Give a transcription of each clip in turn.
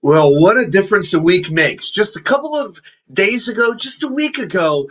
Well, what a difference a week makes. Just a couple of days ago, just a week ago,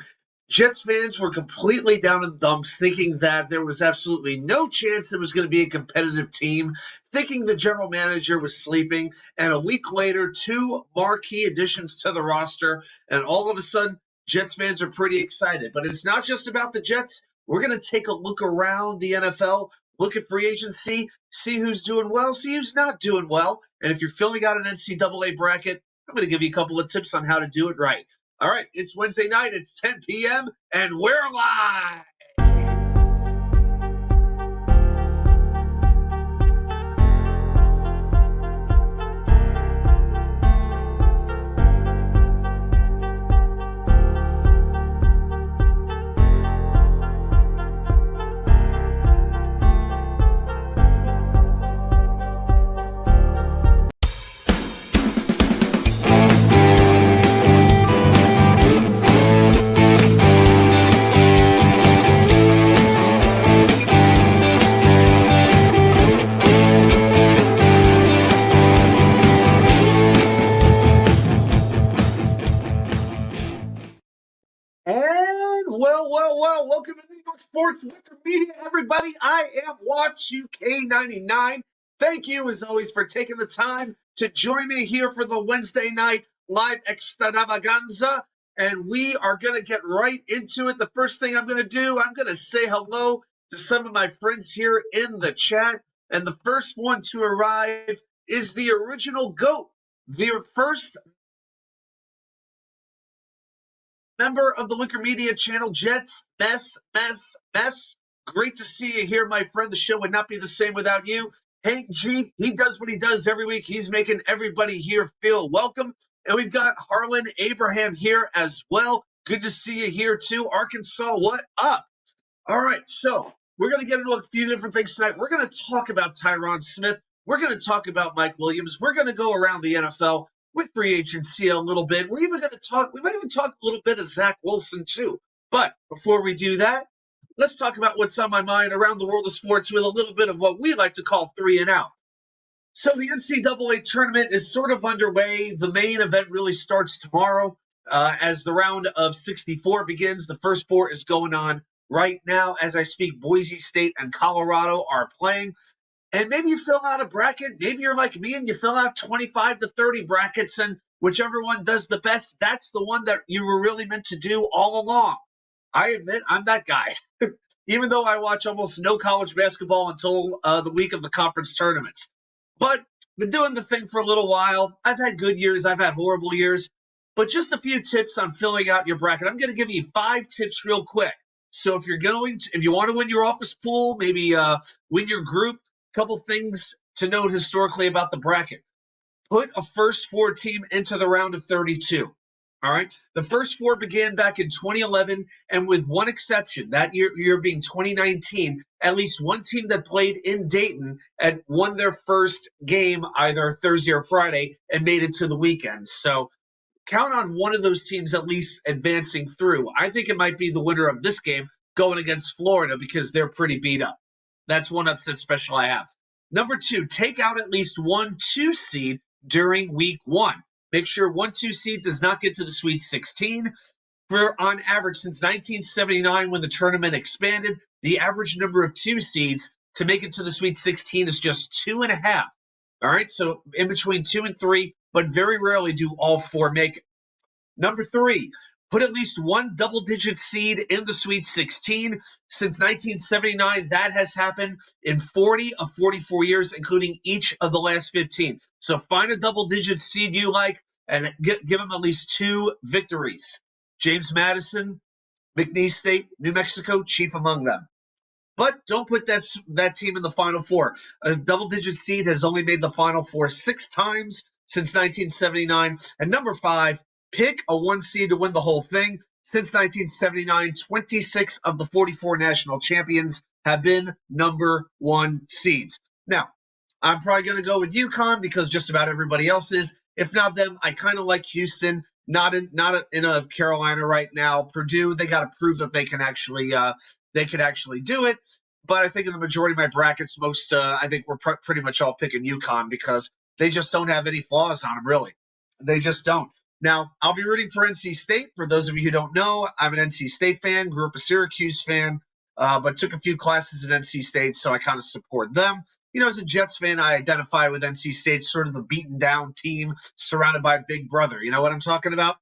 Jets fans were completely down in the dumps, thinking that there was absolutely no chance there was going to be a competitive team, thinking the general manager was sleeping. And a week later, two marquee additions to the roster, and all of a sudden, Jets fans are pretty excited. But it's not just about the Jets. We're going to take a look around the NFL, look at free agency, see who's doing well, see who's not doing well. And if you're filling out an NCAA bracket, I'm going to give you a couple of tips on how to do it right. All right, it's Wednesday night, it's 10 p.m., and we're live. And well, welcome to New York Sports Wicker Media, everybody. I am Watch UK99. Thank you, as always, for taking the time to join me here for the Wednesday night live extravaganza. And we are going to get right into it. The first thing I'm going to do, I'm going to say hello to some of my friends here in the chat. And the first one to arrive is the original GOAT, the first member of the Wicker Media channel, Jets, Mess. Great to see you here, my friend. The show would not be the same without you. Hank G, he does what he does every week. He's making everybody here feel welcome. And we've got Harlan Abraham here as well. Good to see you here, too. Arkansas, what up? All right, so we're going to get into a few different things tonight. We're going to talk about Tyron Smith. We're going to talk about Mike Williams. We're going to go around the NFL with free agency a little bit. We're even going to talk, we might even talk a little bit of Zach Wilson, too. But before we do that, let's talk about what's on my mind around the world of sports with a little bit of what we like to call 3 and out. So the NCAA tournament is sort of underway. The main event really starts tomorrow as the round of 64 begins. The first four is going on right now. As I speak, Boise State and Colorado are playing. And maybe you fill out a bracket. Maybe you're like me and you fill out 25 to 30 brackets, and whichever one does the best, that's the one that you were really meant to do all along. I admit I'm that guy. Even though I watch almost no college basketball until the week of the conference tournaments. But been doing the thing for a little while. I've had good years. I've had horrible years. But just a few tips on filling out your bracket. I'm going to give you 5 tips real quick. So if you want to win your office pool, maybe win your group, a couple things to note historically about the bracket. Put a first 4 team into the round of 32. All right. The first 4 began back in 2011, and with one exception, that year being 2019, at least one team that played in Dayton had won their first game either Thursday or Friday and made it to the weekend. So count on one of those teams at least advancing through. I think it might be the winner of this game going against Florida because they're pretty beat up. That's one upset special I have. Number 2, take out at least 1-2 seed during week 1. Make sure 1-2 seed does not get to the Sweet 16. For on average, since 1979, when the tournament expanded, the average number of 2 seeds to make it to the Sweet 16 is just 2.5. All right, so in between 2 and 3, but very rarely do all 4 make it. Number 3, put at least one double-digit seed in the Sweet 16. Since 1979, that has happened in 40 of 44 years, including each of the last 15. So find a double-digit seed you like and give them at least 2 victories. James Madison, McNeese State, New Mexico, chief among them. But don't put that team in the Final Four. A double-digit seed has only made the Final Four 6 times since 1979. And number 5, pick a 1 seed to win the whole thing. Since 1979, 26 of the 44 national champions have been number 1 seeds. Now, I'm probably going to go with UConn because just about everybody else is. If not them, I kind of like Houston. Not in a Carolina right now. Purdue, they got to prove that they can actually do it. But I think in the majority of my brackets, I think we're pretty much all picking UConn because they just don't have any flaws on them, really. They just don't. Now, I'll be rooting for NC State. For those of you who don't know, I'm an NC State fan, grew up a Syracuse fan, but took a few classes at NC State, so I kind of support them. As a Jets fan, I identify with NC State, sort of the beaten down team surrounded by Big Brother. You know what I'm talking about?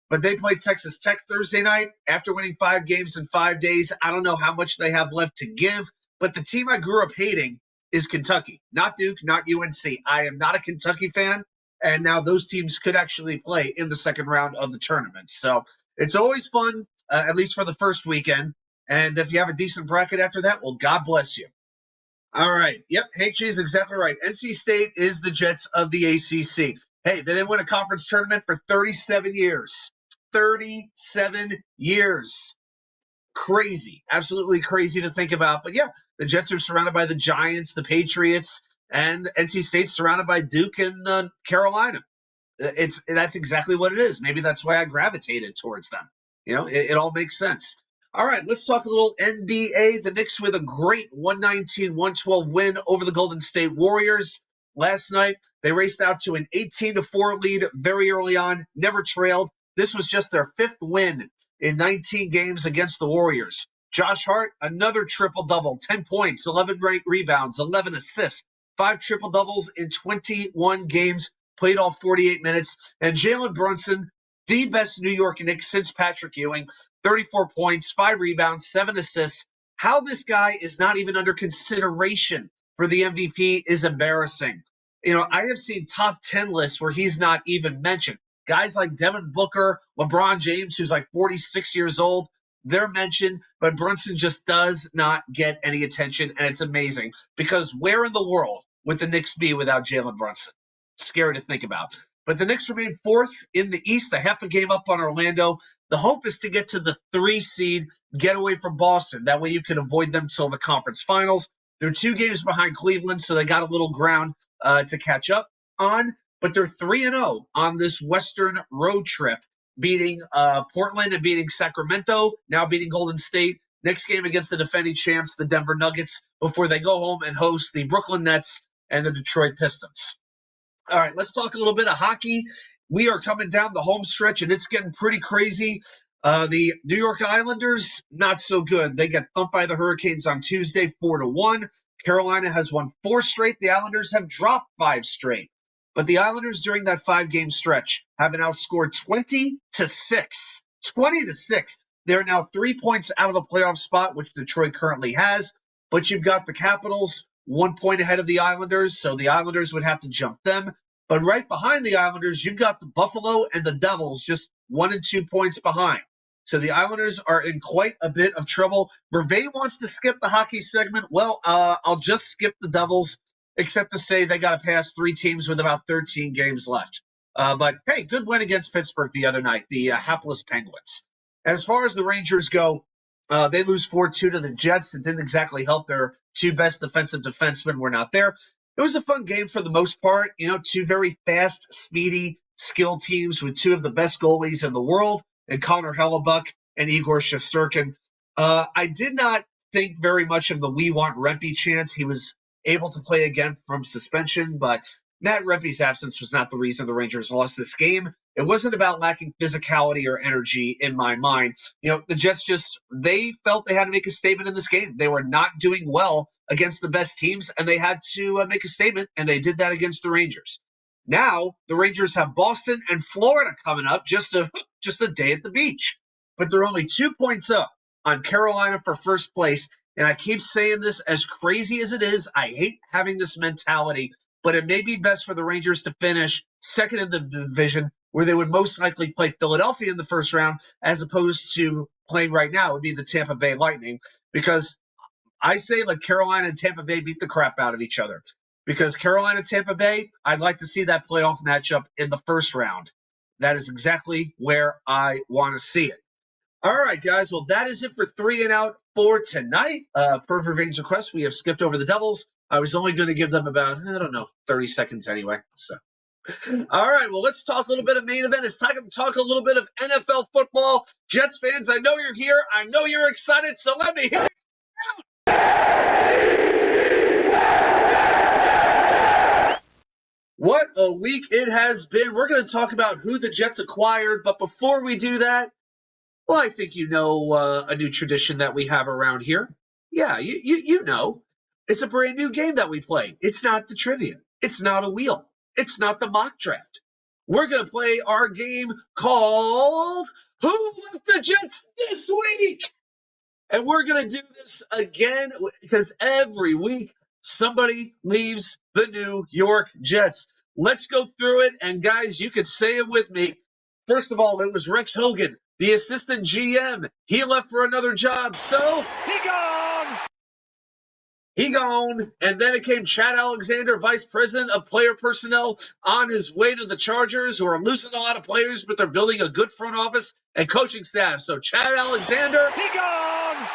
But they play Texas Tech Thursday night after winning 5 games in 5 days. I don't know how much they have left to give, but the team I grew up hating is Kentucky, not Duke, not UNC. I am not a Kentucky fan, and now those teams could actually play in the second round of the tournament. So it's always fun, at least for the first weekend. And if you have a decent bracket after that, well, God bless you. All right. Yep. Hank G is exactly right. NC State is the Jets of the ACC. Hey, they didn't win a conference tournament for 37 years. 37 years. Crazy. Absolutely crazy to think about. But yeah, the Jets are surrounded by the Giants, the Patriots, and NC State's surrounded by Duke and Carolina. That's exactly what it is. Maybe that's why I gravitated towards them. It all makes sense. All right, let's talk a little NBA. The Knicks with a great 119-112 win over the Golden State Warriors last night. They raced out to an 18-4 lead very early on, never trailed. This was just their 5th win in 19 games against the Warriors. Josh Hart, another triple-double, 10 points, 11 rebounds, 11 assists, 5 triple-doubles in 21 games. Played all 48 minutes. And Jalen Brunson, the best New York Knicks since Patrick Ewing, 34 points, 5 rebounds, 7 assists. How this guy is not even under consideration for the MVP is embarrassing. I have seen top 10 lists where he's not even mentioned. Guys like Devin Booker, LeBron James, who's like 46 years old, they're mentioned, but Brunson just does not get any attention, and it's amazing because where in the world would the Knicks be without Jalen Brunson? Scary to think about. But the Knicks remain 4th in the East, a half a game up on Orlando. The hope is to get to the 3 seed, get away from Boston. That way you can avoid them till the conference finals. They're 2 games behind Cleveland, so they got a little ground to catch up on. But they're 3-0 on this Western road trip, beating Portland and beating Sacramento, now beating Golden State. Next game against the defending champs, the Denver Nuggets, before they go home and host the Brooklyn Nets and the Detroit Pistons. All right, let's talk a little bit of hockey. We are coming down the home stretch, and it's getting pretty crazy. The New York Islanders, not so good. They get thumped by the Hurricanes on Tuesday, 4-1. Carolina has won 4 straight. The Islanders have dropped 5 straight. But the Islanders, during that 5-game stretch, have been outscored 20-6. 20-6. They're now 3 points out of a playoff spot, which Detroit currently has. But you've got the Capitals 1 point ahead of the Islanders, so the Islanders would have to jump them. But right behind the Islanders, you've got the Buffalo and the Devils just 1 and 2 points behind. So the Islanders are in quite a bit of trouble. Mervay wants to skip the hockey segment. Well, I'll just skip the Devils, except to say they got to pass 3 teams with about 13 games left. But hey, good win against Pittsburgh the other night, the hapless Penguins. As far as the Rangers go, they lose 4-2 to the Jets. It didn't exactly help. Their 2 best defensive defensemen were not there. It was a fun game for the most part. 2 very fast, speedy, skilled teams with 2 of the best goalies in the world, and Connor Hellebuck and Igor Shesterkin. I did not think very much of the "We Want Rempe" chance. He was able to play again from suspension, but Matt Rempe's absence was not the reason the Rangers lost this game. It wasn't about lacking physicality or energy in my mind. The Jets they felt they had to make a statement in this game. They were not doing well against the best teams, and they had to make a statement, and they did that against the Rangers. Now, the Rangers have Boston and Florida coming up, just a day at the beach. But they're only 2 points up on Carolina for first place, and I keep saying this, as crazy as it is, I hate having this mentality, but it may be best for the Rangers to finish second in the division, where they would most likely play Philadelphia in the first round, as opposed to playing right now would be the Tampa Bay Lightning, because I say let Carolina and Tampa Bay beat the crap out of each other. Because Carolina and Tampa Bay, I'd like to see that playoff matchup in the first round. That is exactly where I want to see it. All right, guys. Well, that is it for 3 and Out for tonight. Per Vervaine's request, we have skipped over the Devils. I was only going to give them about, 30 seconds anyway. So, all right. Well, let's talk a little bit of main event. It's time to talk a little bit of NFL football. Jets fans, I know you're here. I know you're excited. So let me hear it. What a week it has been. We're going to talk about who the Jets acquired, but before we do that, well, I think you know a new tradition that we have around here. Yeah, you know. It's a brand new game that we play. It's not the trivia. It's not a wheel. It's not the mock draft. We're going to play our game called Who Left the Jets This Week? And we're going to do this again because every week somebody leaves the New York Jets. Let's go through it. And guys, you could say it with me. First of all, it was Rex Hogan, the assistant GM. He left for another job. So He gone! he gone. And then it came Chad Alexander, vice president of player personnel, on his way to the Chargers, who are losing a lot of players, but they're building a good front office and coaching staff. So Chad Alexander, He gone!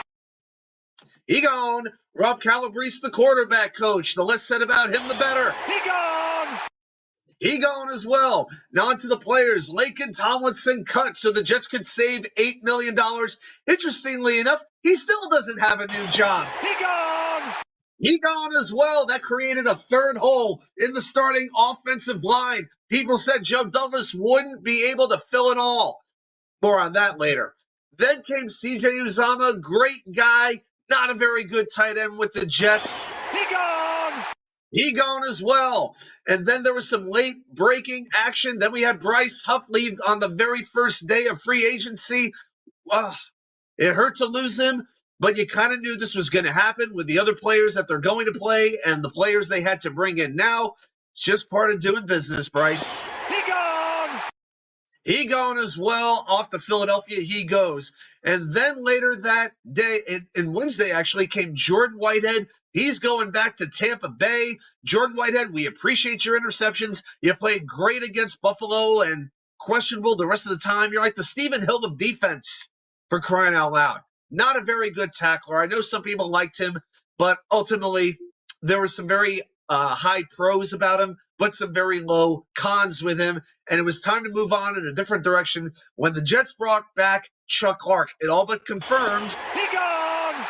he gone. Rob Calabrese, the quarterback coach. The less said about him, the better. He gone! He gone as well. Now on to the players. Laken Tomlinson cut so the Jets could save $8 million. Interestingly enough, he still doesn't have a new job. He gone! He gone as well. That created a third hole in the starting offensive line. People said Joe Douglas wouldn't be able to fill it all. More on that later. Then came CJ Uzama, great guy, not a very good tight end with the Jets. He gone! He gone as well. And then there was some late breaking action. Then we had Bryce Huff leave on the very first day of free agency. It hurt to lose him, but you kind of knew this was going to happen with the other players that they're going to play and the players they had to bring in now. It's just part of doing business, Bryce. He gone! He gone as well. Off to Philadelphia he goes. And then later that day, in Wednesday actually, came Jordan Whitehead. He's going back to Tampa Bay. Jordan Whitehead, we appreciate your interceptions. You played great against Buffalo and questionable the rest of the time. You're like the Stephen Hill of defense, for crying out loud. Not a very good tackler. I know some people liked him, but ultimately there were some very high pros about him, but some very low cons with him. And it was time to move on in a different direction when the Jets brought back Chuck Clark. It all but confirmed. He gone!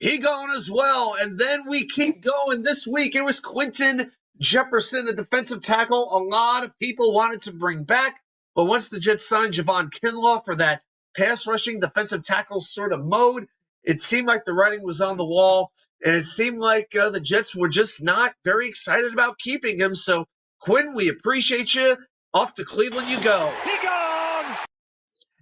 He gone as well. And then we keep going this week. It was Quentin Jefferson, a defensive tackle. A lot of people wanted to bring back. But once the Jets signed Javon Kinlaw for that pass rushing defensive tackle sort of mode, it seemed like the writing was on the wall. And it seemed like the Jets were just not very excited about keeping him. So, Quinn, we appreciate you. Off to Cleveland you go. He gone!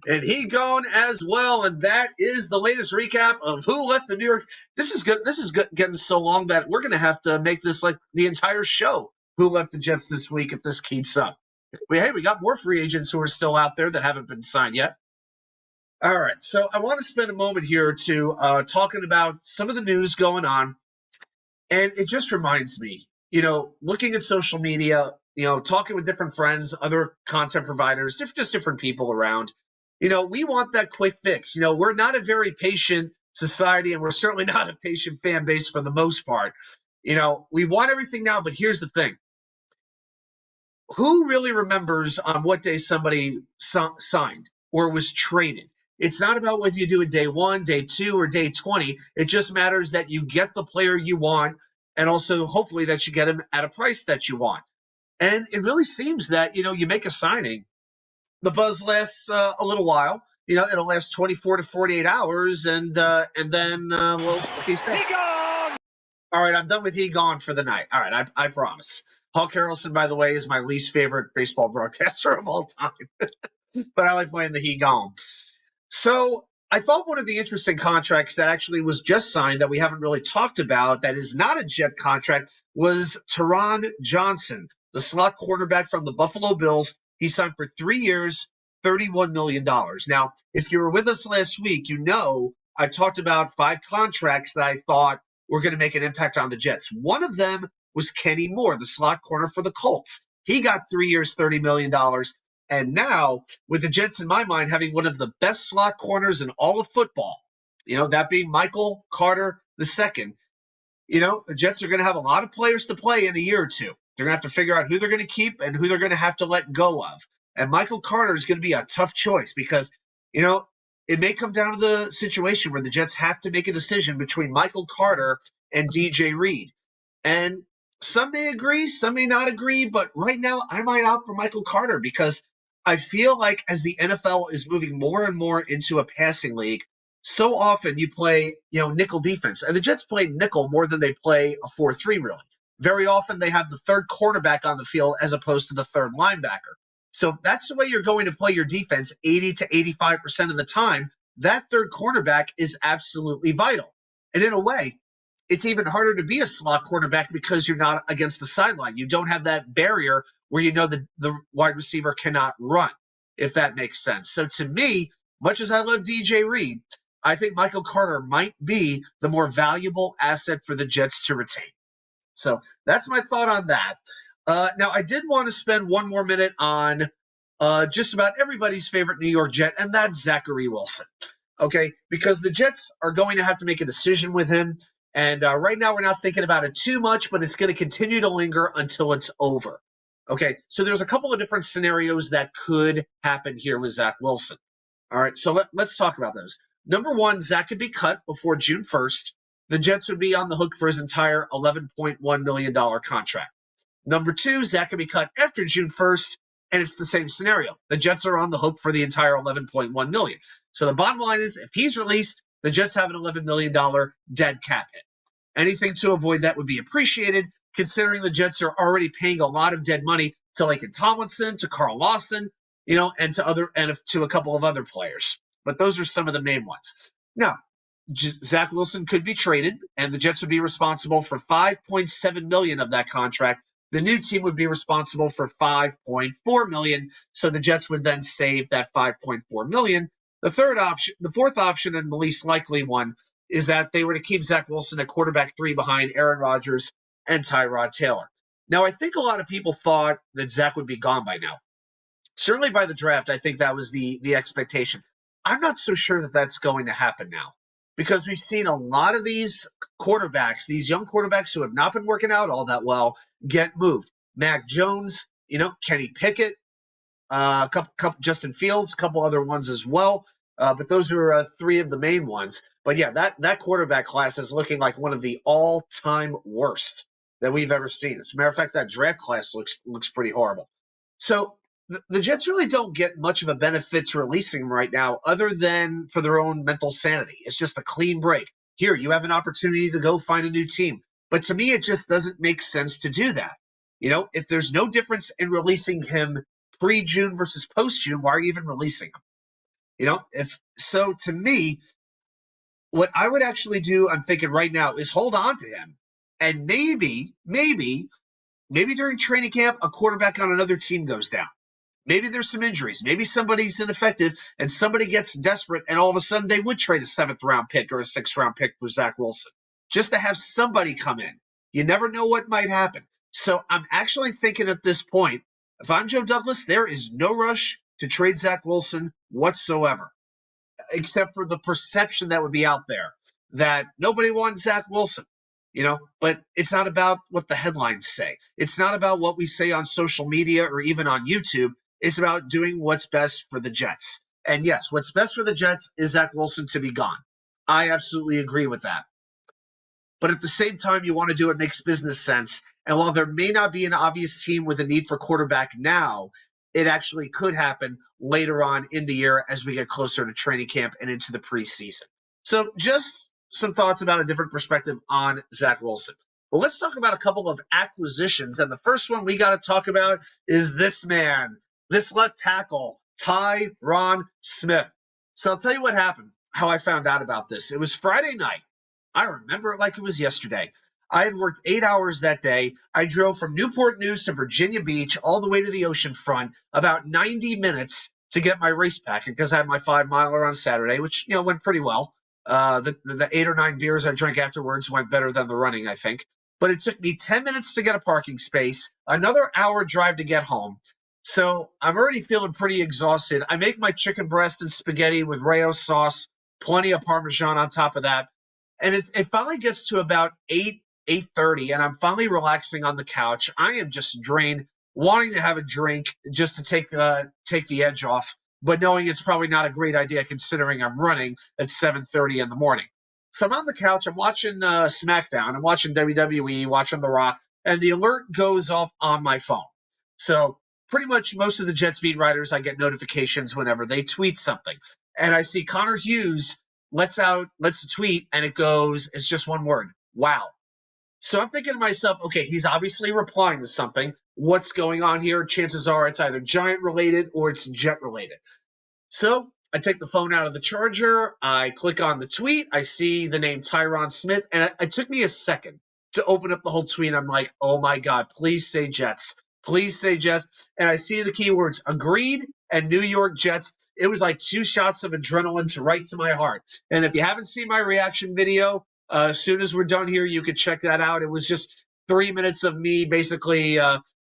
And he gone as well. And that is the latest recap of who left the New York. This is good. This is good, getting so long that we're going to have to make this like the entire show. Who left the Jets this week if this keeps up? Hey, we got more free agents who are still out there that haven't been signed yet. All right, so I want to spend a moment here to talking about some of the news going on, and it just reminds me, looking at social media, talking with different friends, other content providers, just different people around. We want that quick fix. We're not a very patient society, and we're certainly not a patient fan base for the most part. We want everything now, but here's the thing. Who really remembers on what day somebody signed or was traded? It's not about whether you do it day 1, day 2, or day 20. It just matters that you get the player you want and also hopefully that you get him at a price that you want. And it really seems that, you make a signing, the buzz lasts a little while. It'll last 24 to 48 hours, and then, like he said. He gone! All right, I'm done with he gone for the night. All right, I promise. Hawk Harrelson, by the way, is my least favorite baseball broadcaster of all time. But I like playing the he gone. So I thought one of the interesting contracts that actually was just signed that we haven't really talked about that is not a Jet contract was Tyron Johnson, the slot quarterback from the Buffalo Bills. He signed for 3 years, $31 million. Now, if you were with us last week, I talked about 5 contracts that I thought were going to make an impact on the Jets. One of them was Kenny Moore, the slot corner for the Colts. He got 3 years, $30 million. And now, with the Jets, in my mind, having one of the best slot corners in all of football, that being Michael Carter II, the Jets are going to have a lot of players to play in a year or two. They're going to have to figure out who they're going to keep and who they're going to have to let go of. And Michael Carter is going to be a tough choice because, it may come down to the situation where the Jets have to make a decision between Michael Carter and DJ Reed. And Some may agree, some may not agree, but right now I might opt for Michael Carter because I feel like as the NFL is moving more and more into a passing league, so often you play, nickel defense. And the Jets play nickel more than they play a 4-3, really. Very often they have the third cornerback on the field as opposed to the third linebacker. So that's the way you're going to play your defense 80 to 85% of the time. That third cornerback is absolutely vital. And in a way, it's even harder to be a slot quarterback because you're not against the sideline. You don't have that barrier where the wide receiver cannot run, if that makes sense. So to me, much as I love DJ Reed, I think Michael Carter might be the more valuable asset for the Jets to retain. So that's my thought on that. Now, I did want to spend one more minute on just about everybody's favorite New York Jet, and that's Zachary Wilson. Okay, because the Jets are going to have to make a decision with him. And right now, we're not thinking about it too much, but it's going to continue to linger until it's over. Okay, so there's a couple of different scenarios that could happen here with Zach Wilson. All right, so let's talk about those. Number one, Zach could be cut before June 1st. The Jets would be on the hook for his entire $11.1 million contract. Number two, Zach could be cut after June 1st, and it's the same scenario. The Jets are on the hook for the entire $11.1 million. So the bottom line is, if he's released, the Jets have an $11 million dead cap hit. Anything to avoid that would be appreciated, considering the Jets are already paying a lot of dead money to Laken Tomlinson, to Carl Lawson, and to a couple of other players. But those are some of the main ones. Now, Zach Wilson could be traded, and the Jets would be responsible for $5.7 million of that contract. The new team would be responsible for $5.4 million, so the Jets would then save that $5.4 million. The fourth option, and the least likely one, is that they were to keep Zach Wilson at quarterback 3 behind Aaron Rodgers and Tyrod Taylor. Now, I think a lot of people thought that Zach would be gone by now. Certainly by the draft, I think that was the expectation. I'm not so sure that that's going to happen now because we've seen a lot of these quarterbacks, these young quarterbacks who have not been working out all that well, get moved. Mac Jones, Kenny Pickett, couple Justin Fields, a couple other ones as well. But those are three of the main ones. But yeah, that quarterback class is looking like one of the all-time worst that we've ever seen. As a matter of fact, that draft class looks pretty horrible. So the Jets really don't get much of a benefit to releasing him right now, other than for their own mental sanity. It's just a clean break. Here, you have an opportunity to go find a new team. But to me, it just doesn't make sense to do that. If there's no difference in releasing him pre-June versus post-June, why are you even releasing him? If so, to me, what I would actually do, I'm thinking right now, is hold on to him. And maybe during training camp, a quarterback on another team goes down. Maybe there's some injuries. Maybe somebody's ineffective and somebody gets desperate, and all of a sudden they would trade a 7th-round pick or a 6th-round pick for Zach Wilson just to have somebody come in. You never know what might happen. So I'm actually thinking at this point, if I'm Joe Douglas, there is no rush to trade Zach Wilson whatsoever, except for the perception that would be out there that nobody wants Zach Wilson. But it's not about what the headlines say. It's not about what we say on social media or even on YouTube. It's about doing what's best for the Jets. And yes, what's best for the Jets is Zach Wilson to be gone. I absolutely agree with that. But at the same time, you want to do what makes business sense. And while there may not be an obvious team with a need for quarterback now, it actually could happen later on in the year as we get closer to training camp and into the preseason. So just some thoughts about a different perspective on Zach Wilson. Well, let's talk about a couple of acquisitions. And the first one we got to talk about is this man, this left tackle, Tyron Smith. So I'll tell you what happened, how I found out about this. It was Friday night. I remember it like it was yesterday. I had worked 8 hours that day. I drove from Newport News to Virginia Beach all the way to the ocean front, about 90 minutes to get my race pack because I had my 5-miler on Saturday, which went pretty well. The 8 or 9 beers I drank afterwards went better than the running, I think. But it took me 10 minutes to get a parking space, another hour drive to get home. So I'm already feeling pretty exhausted. I make my chicken breast and spaghetti with Rayo sauce, plenty of Parmesan on top of that. And it finally gets to about 8:30, and I'm finally relaxing on the couch. I am just drained, wanting to have a drink just to take the edge off, but knowing it's probably not a great idea considering I'm running at 7:30 in the morning. So I'm on the couch. I'm watching SmackDown. I'm watching WWE, watching The Rock, and the alert goes off on my phone. So pretty much most of the Jets beat writers, I get notifications whenever they tweet something. And I see Connor Hughes lets a tweet, and it's just one word, wow. So I'm thinking to myself, okay, he's obviously replying to something. What's going on here? Chances are it's either Giant related or it's Jet related. So I take the phone out of the charger. I click on the tweet. I see the name Tyron Smith. And it took me a second to open up the whole tweet. I'm like, oh my God, please say Jets. Please say Jets. And I see the keywords agreed and New York Jets. It was like 2 shots of adrenaline to right to my heart. And if you haven't seen my reaction video, as soon as we're done here, you could check that out. It was just 3 minutes of me basically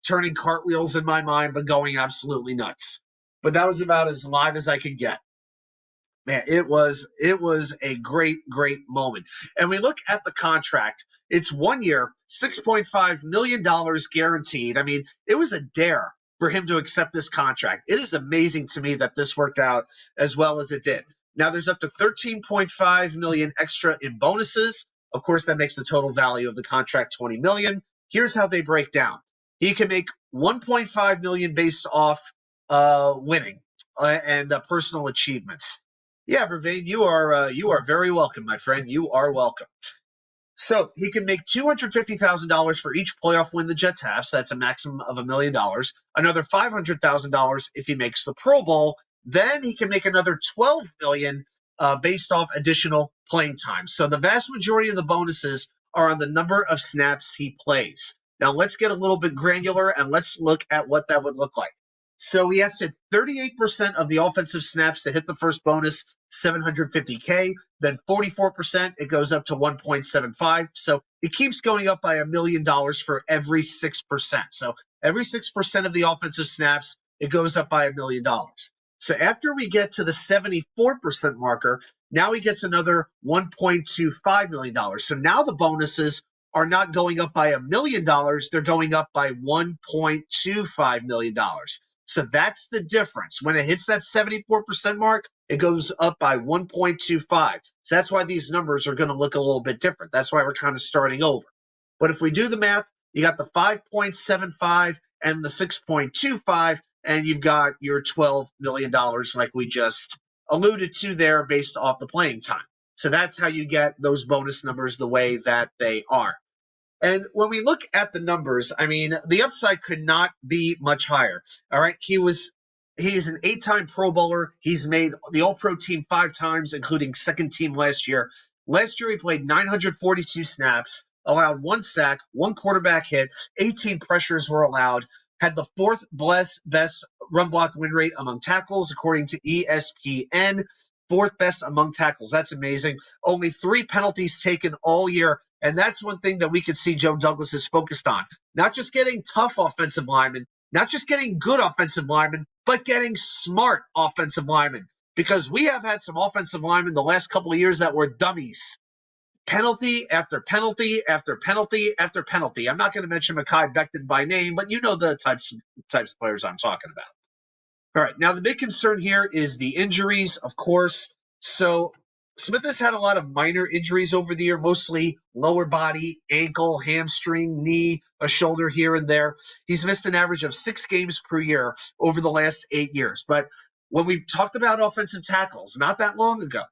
turning cartwheels in my mind, but going absolutely nuts. But that was about as live as I could get. Man, it was a great moment. And we look at the contract. It's 1 year, $6.5 million guaranteed. I mean, it was a dare for him to accept this contract. It is amazing to me that this worked out as well as it did. Now there's up to $13.5 million extra in bonuses. Of course, that makes the total value of the contract $20 million. Here's how they break down. He can make $1.5 million based off winning and personal achievements. Yeah, Vervain, you are very welcome, my friend. You are welcome. So he can make $250,000 for each playoff win the Jets have. So that's a maximum of $1 million. Another $500,000 if he makes the Pro Bowl. Then he can make another $12 million based off additional playing time. So the vast majority of the bonuses are on the number of snaps he plays. Now let's get a little bit granular and let's look at what that would look like. So he has to 38% of the offensive snaps to hit the first bonus, $750K. Then 44%, it goes up to 1.75. So it keeps going up by $1 million for every 6%. So every 6% of the offensive snaps, it goes up by $1 million. So after we get to the 74% marker, now he gets another $1.25 million. So now the bonuses are not going up by $1 million, they're going up by $1.25 million. So that's the difference. When it hits that 74% mark, it goes up by 1.25. So that's why these numbers are going to look a little bit different. That's why we're kind of starting over. But if we do the math, you got the 5.75 and the 6.25, and you've got your $12 million like we just alluded to there based off the playing time. So that's how you get those bonus numbers the way that they are. And when we look at the numbers, I mean, the upside could not be much higher. All right. He's an 8-time Pro Bowler. He's made the All-Pro team 5 times, including second team last year. Last year, he played 942 snaps, allowed 1 sack, 1 quarterback hit, 18 pressures were allowed, had the 4th best run block win rate among tackles, according to ESPN. 4th best among tackles. That's amazing. Only 3 penalties taken all year. And that's one thing that we could see Joe Douglas is focused on. Not just getting tough offensive linemen, not just getting good offensive linemen, but getting smart offensive linemen. Because we have had some offensive linemen the last couple of years that were dummies. Penalty after penalty after penalty after penalty. I'm not going to mention Mekhi Becton by name, but you know the types of players I'm talking about. All right, now the big concern here is the injuries, of course. So Smith has had a lot of minor injuries over the year, mostly lower body, ankle, hamstring, knee, a shoulder here and there. He's missed an average of 6 games per year over the last 8 years. But when we talked about offensive tackles not that long ago,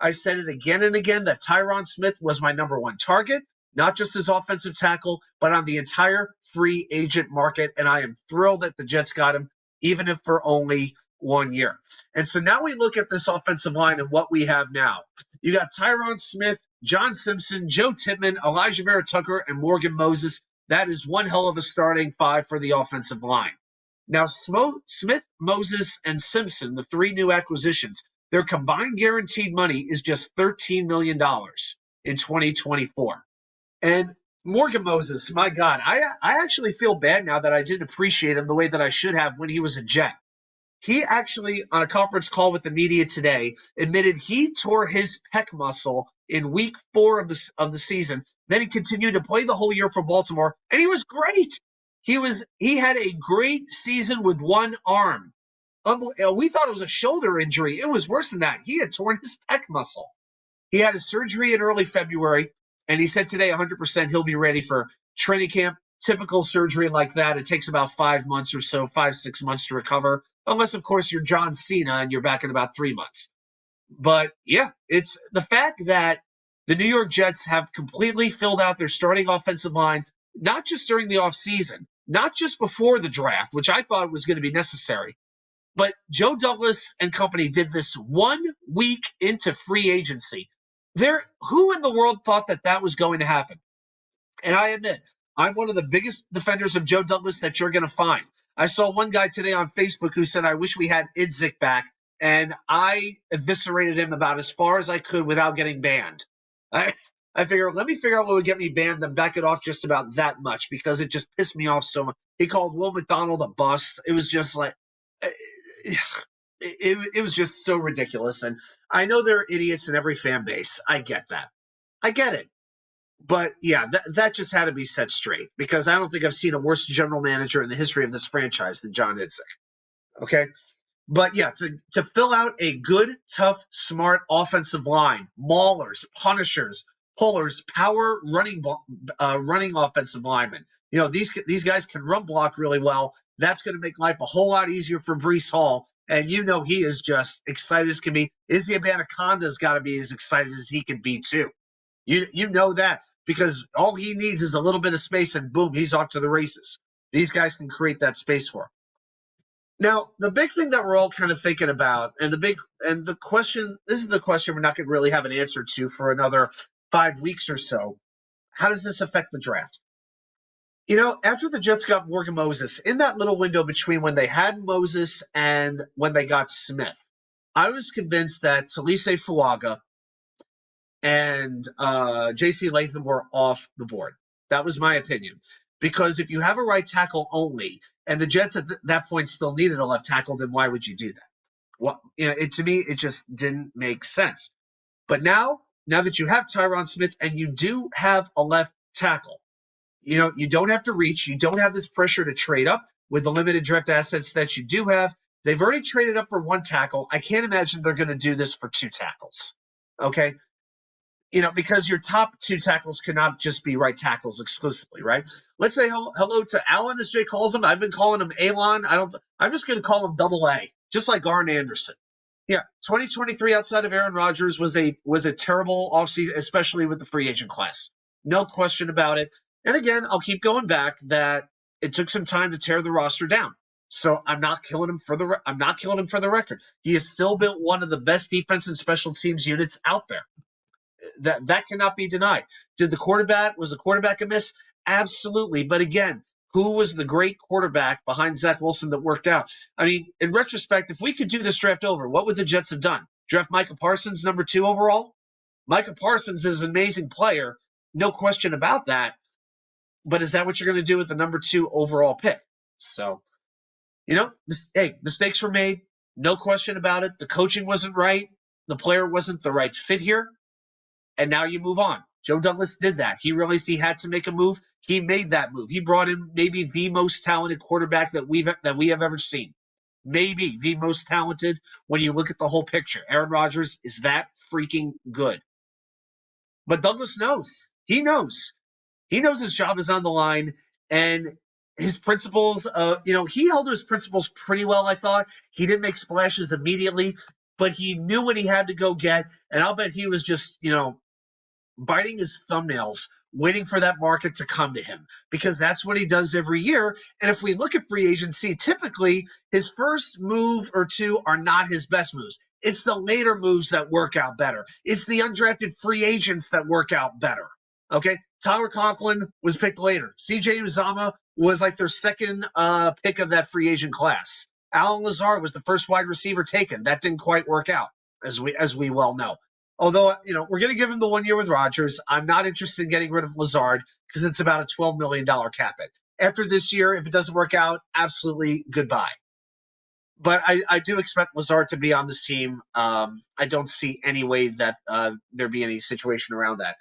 I said it again and again that Tyron Smith was my number 1 target, not just as offensive tackle, but on the entire free agent market. And I am thrilled that the Jets got him, even if for only 1 year. And so now we look at this offensive line and what we have now. You got Tyron Smith, John Simpson, Joe Tippmann, Elijah Vera Tucker, and Morgan Moses. That is one hell of a starting 5 for the offensive line. Now, Smith, Moses, and Simpson, the 3 new acquisitions, their combined guaranteed money is just $13 million in 2024. And Morgan Moses, my God, I actually feel bad now that I didn't appreciate him the way that I should have when he was a Jet. He actually, on a conference call with the media today, admitted he tore his pec muscle in week 4 of the season. Then he continued to play the whole year for Baltimore, and he was great. He had a great season with 1 arm. We thought it was a shoulder injury. It was worse than that. He had torn his pec muscle. He had a surgery in early February, and he said today 100% he'll be ready for training camp. typical surgery like that, it takes about 5 months or so, 5, 6 months to recover, unless, of course, you're John Cena and you're back in about 3 months. But yeah, it's the fact that the New York Jets have completely filled out their starting offensive line, not just during the offseason, not just before the draft, which I thought was going to be necessary, but Joe Douglas and company did this 1 week into free agency. Who in the world thought that that was going to happen? And I admit, I'm one of the biggest defenders of Joe Douglas that you're going to find. I saw one guy today on Facebook who said, I wish we had Idzik back. And I eviscerated him about as far as I could without getting banned. I figured, let me figure out what would get me banned, then back it off just about that much because it just pissed me off so much. He called Will McDonald a bust. It was just like, it was just so ridiculous. And I know there are idiots in every fan base. I get that. I get it. But yeah, that just had to be set straight because I don't think I've seen a worse general manager in the history of this franchise than John Idzik. Okay. But yeah, to fill out a good, tough, smart offensive line, maulers, punishers, pullers, power running offensive linemen. You know, these guys can run block really well. That's going to make life a whole lot easier for Breece Hall. And you know he is just excited as can be. Izzy Abanaconda's got to be as excited as he can be too. You know that because all he needs is a little bit of space and boom, he's off to the races. These guys can create that space for him. Now, the big thing that we're all kind of thinking about, and the question, this is the question we're not going to really have an answer to for another 5 weeks or so. How does this affect the draft? You know, after the Jets got Morgan Moses, in that little window between when they had Moses and when they got Smith, I was convinced that Talise Fuaga and J.C. Latham were off the board. That was my opinion. Because if you have a right tackle only, and the Jets at that point still needed a left tackle, then why would you do that? Well, you know, to me, it just didn't make sense. But now that you have Tyron Smith and you do have a left tackle, you know, you don't have to reach. You don't have this pressure to trade up with the limited draft assets that you do have. They've already traded up for one tackle. I can't imagine they're going to do this for two tackles. Okay. You know, because your top two tackles cannot just be right tackles exclusively, right? Let's say hello to Alan, as Jay calls him. I've been calling him Alon. I'm just going to call him Double A, just like Arn Anderson. Yeah, 2023 outside of Aaron Rodgers was a terrible offseason, especially with the free agent class. No question about it. And again, I'll keep going back that it took some time to tear the roster down. So I'm not killing him for the record. He has still built one of the best defense and special teams units out there. That cannot be denied. Was the quarterback a miss? Absolutely. But again, who was the great quarterback behind Zach Wilson that worked out? I mean, in retrospect, if we could do this draft over, what would the Jets have done? Draft Micah Parsons, number 2 overall? Micah Parsons is an amazing player. No question about that. But is that what you're going to do with the number 2 overall pick? So, you know, mistakes were made. No question about it. The coaching wasn't right. The player wasn't the right fit here. And now you move on. Joe Douglas did that. He realized he had to make a move. He made that move. He brought in maybe the most talented quarterback that we have ever seen. Maybe the most talented when you look at the whole picture. Aaron Rodgers is that freaking good. But Douglas knows. He knows. He knows his job is on the line. And his principles, he held to his principles pretty well, I thought. He didn't make splashes immediately, but he knew what he had to go get. And I'll bet he was just, biting his thumbnails, waiting for that market to come to him because that's what he does every year. And if we look at free agency, typically his first move or two are not his best moves. It's the later moves that work out better. It's the undrafted free agents that work out better. Okay. Tyler Conklin was picked later. CJ Uzama was like their second pick of that free agent class. Alan Lazard was the first wide receiver taken. That didn't quite work out, as we well know. Although, we're going to give him the 1 year with Rodgers. I'm not interested in getting rid of Lazard because it's about a $12 million cap hit. After this year, if it doesn't work out, absolutely goodbye. But I do expect Lazard to be on this team. I don't see any way that there be any situation around that.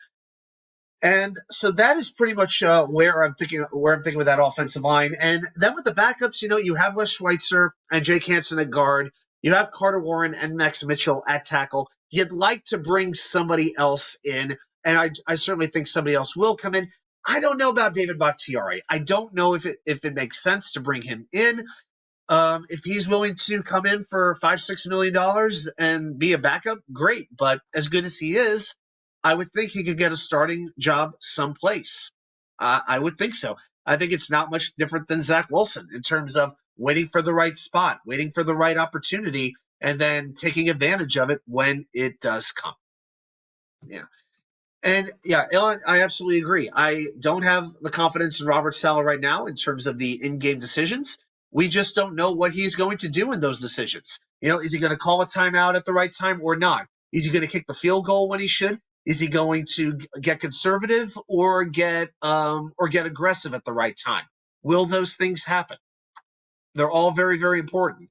And so that is pretty much where I'm thinking with that offensive line. And then with the backups, you have Les Schweitzer and Jake Hansen at guard. You have Carter Warren and Max Mitchell at tackle. You'd like to bring somebody else in, and I certainly think somebody else will come in. I don't know about David Bakhtiari. I don't know if it makes sense to bring him in. If he's willing to come in for $5-6 million and be a backup, great. But as good as he is, I would think he could get a starting job someplace. I would think so. I think it's not much different than Zach Wilson in terms of waiting for the right spot, waiting for the right opportunity, and then taking advantage of it when it does come. Yeah. And yeah, I absolutely agree. I don't have the confidence in Robert Saleh right now in terms of the in-game decisions. We just don't know what he's going to do in those decisions. Is he going to call a timeout at the right time or not? Is he going to kick the field goal when he should? Is he going to get conservative or get aggressive at the right time? Will those things happen? They're all very, very important.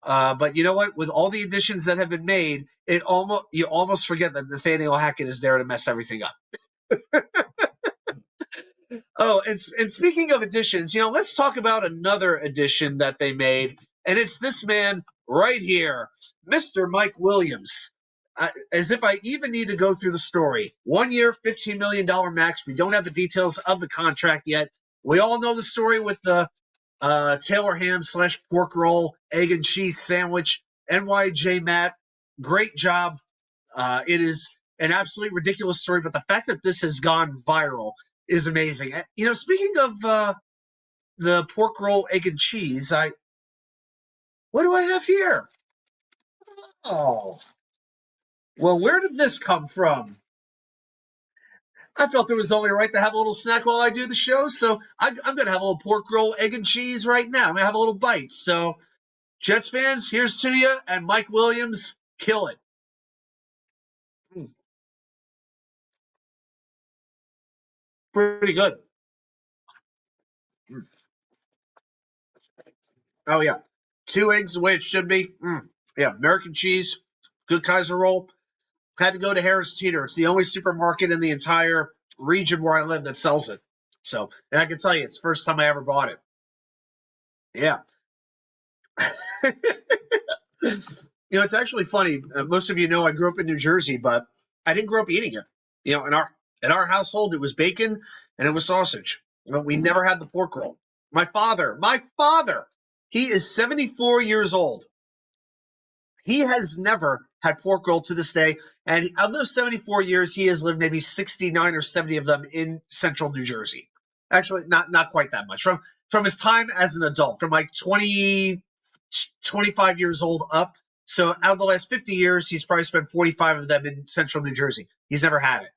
But you know what? With all the additions that have been made, you almost forget that Nathaniel Hackett is there to mess everything up. Oh, and speaking of additions, let's talk about another addition that they made, and it's this man right here, Mr. Mike Williams. As if I even need to go through the story. 1 year, $15 million max. We don't have the details of the contract yet. We all know the story with the Taylor ham / pork roll, egg and cheese sandwich, NYJ Matt. Great job. It is an absolutely ridiculous story, but the fact that this has gone viral is amazing. Speaking of the pork roll, egg and cheese, what do I have here? Oh, well, where did this come from? I felt it was only right to have a little snack while I do the show, so I'm going to have a little pork roll, egg and cheese right now. I'm going to have a little bite. So, Jets fans, here's to you, and Mike Williams, kill it. Pretty good. Oh, yeah. 2 eggs the way it should be. Yeah, American cheese, good Kaiser roll. Had to go to Harris Teeter. It's the only supermarket in the entire region where I live that sells it. So, and I can tell you, it's the first time I ever bought it. Yeah. It's actually funny. Most of you know I grew up in New Jersey, but I didn't grow up eating it. In our household, it was bacon and it was sausage. We never had the pork roll. My father, he is 74 years old. He has never had pork roll to this day. And of those 74 years, he has lived maybe 69 or 70 of them in central New Jersey. Actually, not quite that much. From his time as an adult, from like 25 years old up. So out of the last 50 years, he's probably spent 45 of them in central New Jersey. He's never had it.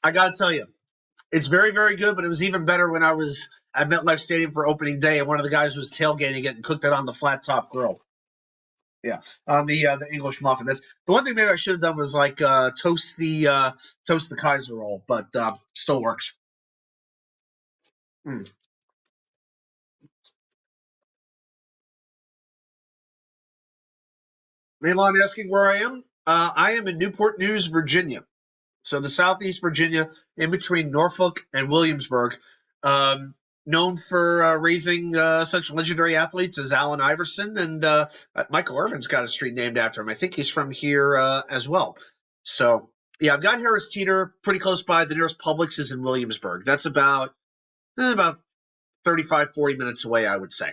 I got to tell you, it's very, very good, but it was even better when I was at MetLife Stadium for opening day, and one of the guys was tailgating it and cooked it on the flat top grill. Yeah, on the English muffin. That's the one thing maybe I should have done was like toast the Kaiser roll, but still works. Mm. Maylon asking where I am. I am in Newport News, Virginia. So the Southeast Virginia, in between Norfolk and Williamsburg, known for raising such legendary athletes as Allen Iverson, and Michael Irvin's got a street named after him. I think he's from here as well. So yeah, I've got Harris Teeter pretty close by. The nearest Publix is in Williamsburg. That's about 35, 40 minutes away, I would say.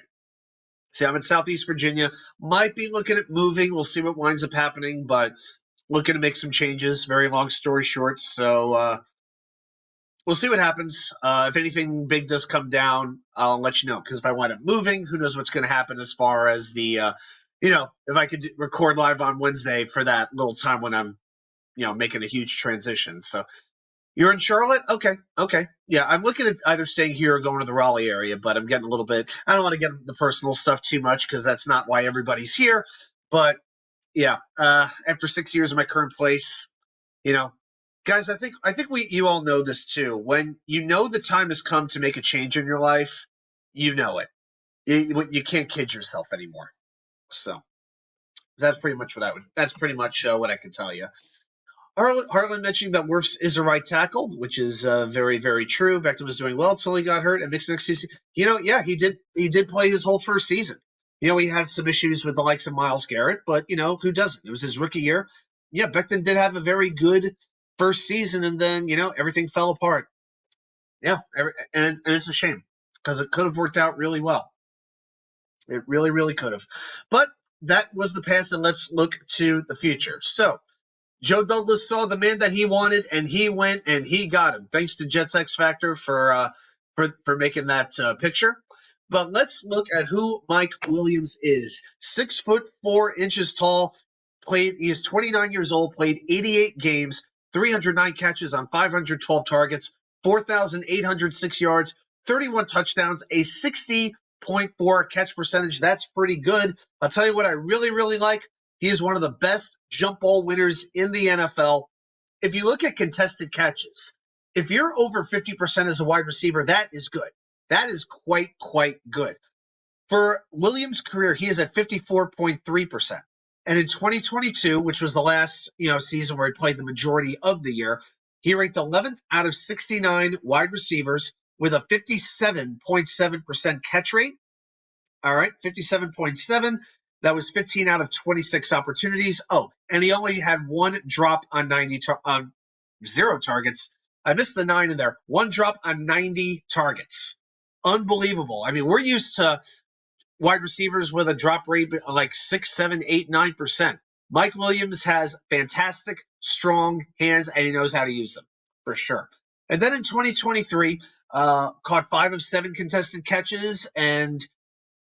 See, I'm in Southeast Virginia. Might be looking at moving. We'll see what winds up happening, but looking to make some changes. Very long story short. So we'll see what happens. If anything big does come down, I'll let you know. Because if I wind up moving, who knows what's going to happen as far as the, if I could record live on Wednesday for that little time when I'm, making a huge transition. So you're in Charlotte? Okay. Yeah, I'm looking at either staying here or going to the Raleigh area, but I'm getting a little bit – I don't want to get into the personal stuff too much because that's not why everybody's here. But, yeah, after 6 years in my current place, guys, I think you all know this too. When you know the time has come to make a change in your life, you know it. You can't kid yourself anymore. So that's pretty much what I can tell you. Harlan mentioning that Wirfs is a right tackle, which is very, very true. Beckham was doing well until he got hurt. And Mixon, yeah, he did play his whole first season. He had some issues with the likes of Myles Garrett, but, who doesn't? It was his rookie year. Yeah, Beckham did have a very good first season, and then everything fell apart. Yeah, and it's a shame because it could have worked out really well. It really, really could have. But that was the past, and let's look to the future. So Joe Douglas saw the man that he wanted, and he went and he got him. Thanks to Jets X Factor for making that picture. But let's look at who Mike Williams is. 6'4" tall. He is 29 years old. Played 88 games, 309 catches on 512 targets, 4,806 yards, 31 touchdowns, a 60.4 catch percentage. That's pretty good. I'll tell you what I really, really like. He is one of the best jump ball winners in the NFL. If you look at contested catches, if you're over 50% as a wide receiver, that is good. That is quite good. For Williams' career, he is at 54.3%. And in 2022, which was the last season where he played the majority of the year, he ranked 11th out of 69 wide receivers with a 57.7% catch rate. All right, 57.7. That was 15 out of 26 opportunities. Oh, and he only had one drop on 0 targets. I missed the 9 in there. One drop on 90 targets. Unbelievable. I mean, we're used to wide receivers with a drop rate like 6, 7, 8, 9%. Mike Williams has fantastic, strong hands, and he knows how to use them, for sure. And then in 2023, caught 5 of 7 contested catches. And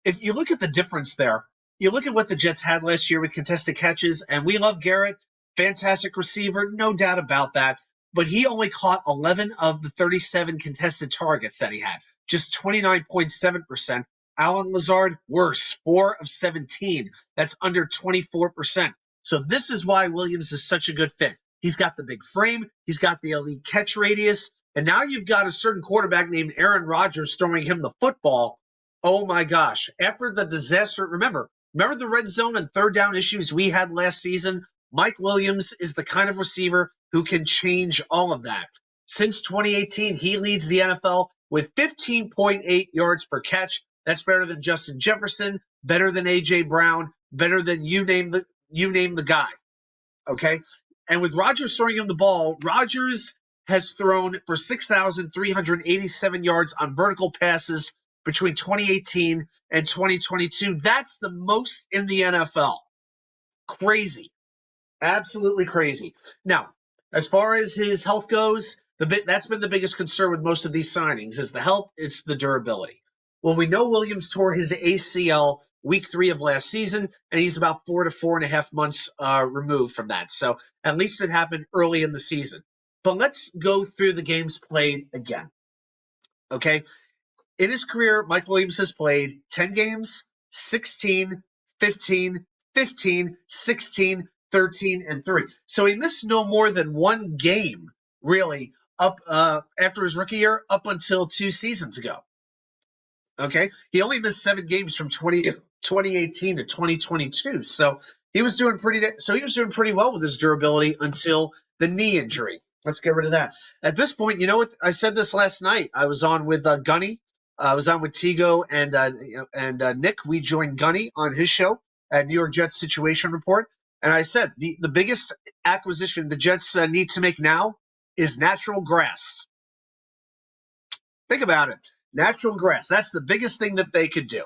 if you look at the difference there, you look at what the Jets had last year with contested catches, and we love Garrett, fantastic receiver, no doubt about that. But he only caught 11 of the 37 contested targets that he had, just 29.7%. Alan Lazard, worse, 4 of 17. That's under 24%. So this is why Williams is such a good fit. He's got the big frame. He's got the elite catch radius. And now you've got a certain quarterback named Aaron Rodgers throwing him the football. Oh, my gosh. After the disaster, remember the red zone and third down issues we had last season? Mike Williams is the kind of receiver who can change all of that. Since 2018, he leads the NFL with 15.8 yards per catch. That's better than Justin Jefferson, better than A.J. Brown, better than you name the guy. Okay? And with Rodgers throwing him the ball, Rodgers has thrown for 6,387 yards on vertical passes between 2018 and 2022. That's the most in the NFL. Crazy. Absolutely crazy. Now, as far as his health goes, that's been the biggest concern with most of these signings is the health, it's the durability. Well, we know Williams tore his ACL week 3 of last season, and he's about 4 to 4.5 months removed from that. So at least it happened early in the season. But let's go through the games played again. Okay? In his career, Mike Williams has played 10 games, 16, 15, 15, 16, 13, and 3. So he missed no more than one game, really, up after his rookie year, up until 2 seasons ago. Okay? He only missed 7 games from 2018 to 2022. So he was doing pretty well with his durability until the knee injury. Let's get rid of that. At this point, you know what? I said this last night. I was on with Gunny. I was on with Tigo and Nick. We joined Gunny on his show at New York Jets Situation Report. And I said the biggest acquisition the Jets need to make now is natural grass. Think about it. Natural grass. That's the biggest thing that they could do.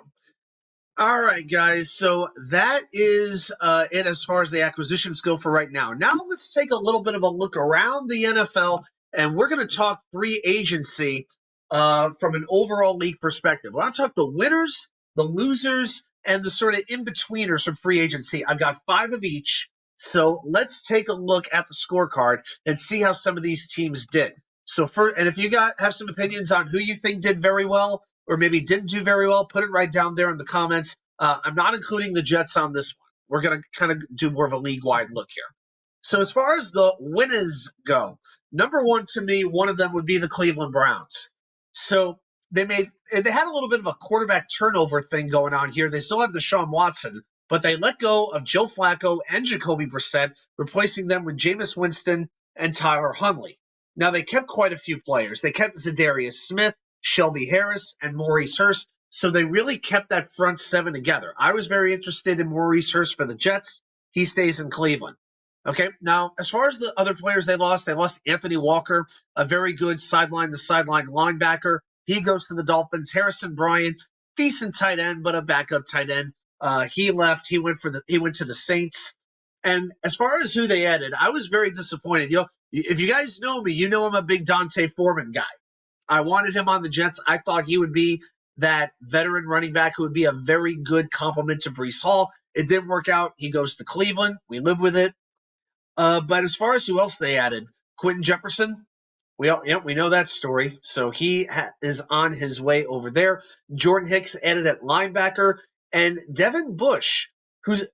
All right, guys. So that is it as far as the acquisitions go for right now. Now let's take a little bit of a look around the NFL, and we're going to talk free agency from an overall league perspective. We're going to talk the winners, the losers, and the sort of in-betweeners from free agency. I've got 5 of each. So let's take a look at the scorecard and see how some of these teams did. So and if you have some opinions on who you think did very well or maybe didn't do very well, put it right down there in the comments. I'm not including the Jets on this one. We're going to kind of do more of a league-wide look here. So as far as the winners go, number 1 to me, one of them would be the Cleveland Browns. So they had a little bit of a quarterback turnover thing going on here. They still have Deshaun Watson, but they let go of Joe Flacco and Jacoby Brissett, replacing them with Jameis Winston and Tyler Huntley. Now, they kept quite a few players. They kept Zadarius Smith, Shelby Harris, and Maurice Hurst, so they really kept that front 7 together. I was very interested in Maurice Hurst for the Jets. He stays in Cleveland. Okay, now as far as the other players they lost Anthony Walker, a very good sideline to sideline linebacker. He goes to the Dolphins. Harrison Bryant, decent tight end, but a backup tight end. He left. He went to the Saints. And as far as who they added, I was very disappointed. If you guys know me, you know I'm a big Dante Foreman guy. I wanted him on the Jets. I thought he would be that veteran running back who would be a very good complement to Breece Hall. It didn't work out. He goes to Cleveland. We live with it. But as far as who else they added, Quentin Jefferson, we know that story. So he is on his way over there. Jordan Hicks added at linebacker, and Devin Bush,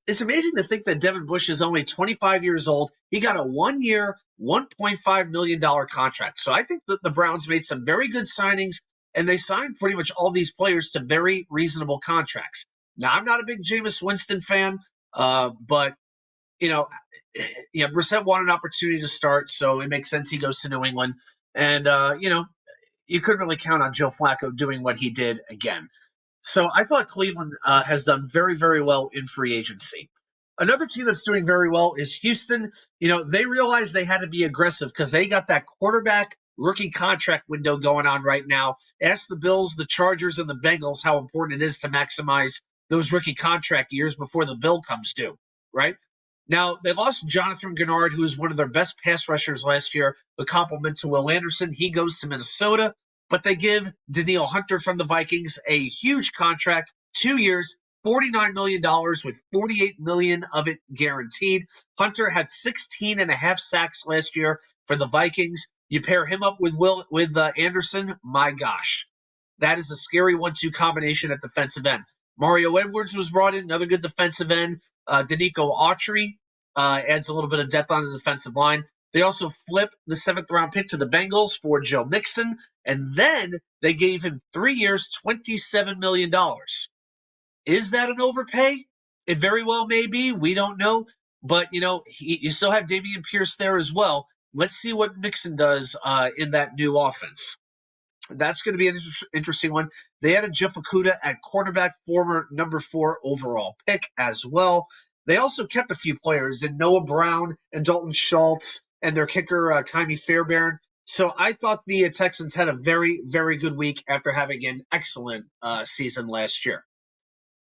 it's amazing to think that Devin Bush is only 25 years old. He got a 1-year, $1.5 million contract. So I think that the Browns made some very good signings, and they signed pretty much all these players to very reasonable contracts. Now, I'm not a big Jameis Winston fan, but you know, Brissett wanted an opportunity to start, so it makes sense he goes to New England. And, you couldn't really count on Joe Flacco doing what he did again. So I thought Cleveland has done very, very well in free agency. Another team that's doing very well is Houston. They realized they had to be aggressive because they got that quarterback rookie contract window going on right now. Ask the Bills, the Chargers, and the Bengals how important it is to maximize those rookie contract years before the bill comes due, right? Now, they lost Jonathan Gennard, who was one of their best pass rushers last year, the compliment to Will Anderson. He goes to Minnesota, but they give Danielle Hunter from the Vikings a huge contract, 2 years, $49 million with $48 million of it guaranteed. Hunter had 16 and a half sacks last year for the Vikings. You pair him up with Anderson, my gosh. That is a scary 1-2 combination at defensive end. Mario Edwards was brought in, another good defensive end. Danico Autry adds a little bit of depth on the defensive line. They also flipped the 7th-round pick to the Bengals for Joe Mixon, and then they gave him 3 years, $27 million. Is that an overpay? It very well may be. We don't know. But, you still have Dameon Pierce there as well. Let's see what Mixon does in that new offense. That's going to be an interesting one. They added Jeff Okudah at quarterback, former number 4 overall pick as well. They also kept a few players in Noah Brown and Dalton Schultz and their kicker, Kymie Fairbairn. So I thought the Texans had a very, very good week after having an excellent season last year.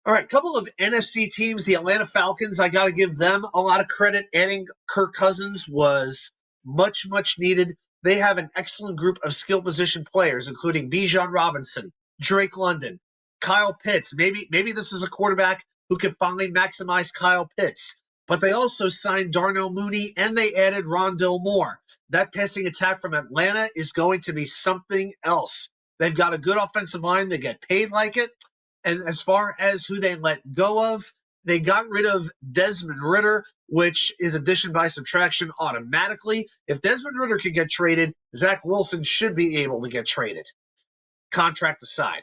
All right, a couple of NFC teams. The Atlanta Falcons, I got to give them a lot of credit. Adding Kirk Cousins was much, much needed. They have an excellent group of skill position players, including Bijan Robinson, Drake London, Kyle Pitts. Maybe this is a quarterback who can finally maximize Kyle Pitts. But they also signed Darnell Mooney, and they added Rondale Moore. That passing attack from Atlanta is going to be something else. They've got a good offensive line. They get paid like it. And as far as who they let go of, they got rid of Desmond Ridder, which is addition by subtraction automatically. If Desmond Ridder could get traded, Zach Wilson should be able to get traded. Contract aside.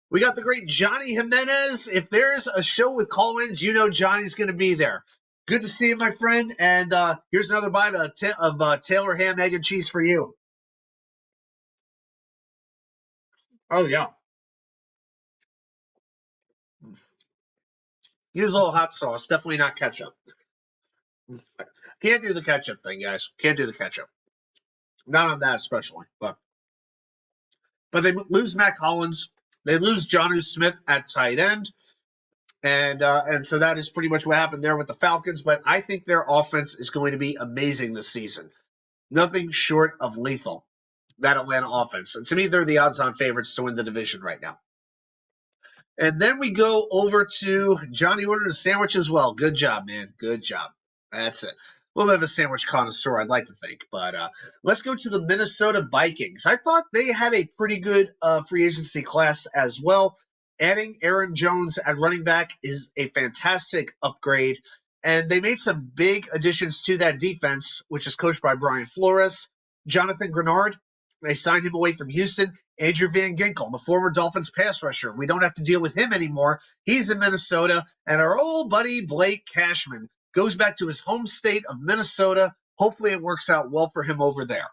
We got the great Johnny Jimenez. If there's a show with call-ins, Johnny's going to be there. Good to see you, my friend. And here's another bite of Taylor ham, egg, and cheese for you. Oh, yeah. Use a little hot sauce. Definitely not ketchup. Can't do the ketchup thing, guys. Can't do the ketchup. Not on that especially. But they lose Mac Hollins. They lose Jonnu Smith at tight end. And so that is pretty much what happened there with the Falcons. But I think their offense is going to be amazing this season. Nothing short of lethal, that Atlanta offense. And to me, they're the odds-on favorites to win the division right now. And then we go over to Johnny ordered a sandwich as well. Good job, man. Good job. That's it. A little bit of a sandwich connoisseur, I'd like to think. But let's go to the Minnesota Vikings. I thought they had a pretty good free agency class as well. Adding Aaron Jones at running back is a fantastic upgrade. And they made some big additions to that defense, which is coached by Brian Flores. Jonathan Grenard, they signed him away from Houston. Andrew Van Ginkel, the former Dolphins pass rusher. We don't have to deal with him anymore. He's in Minnesota. And our old buddy Blake Cashman goes back to his home state of Minnesota. Hopefully it works out well for him over there.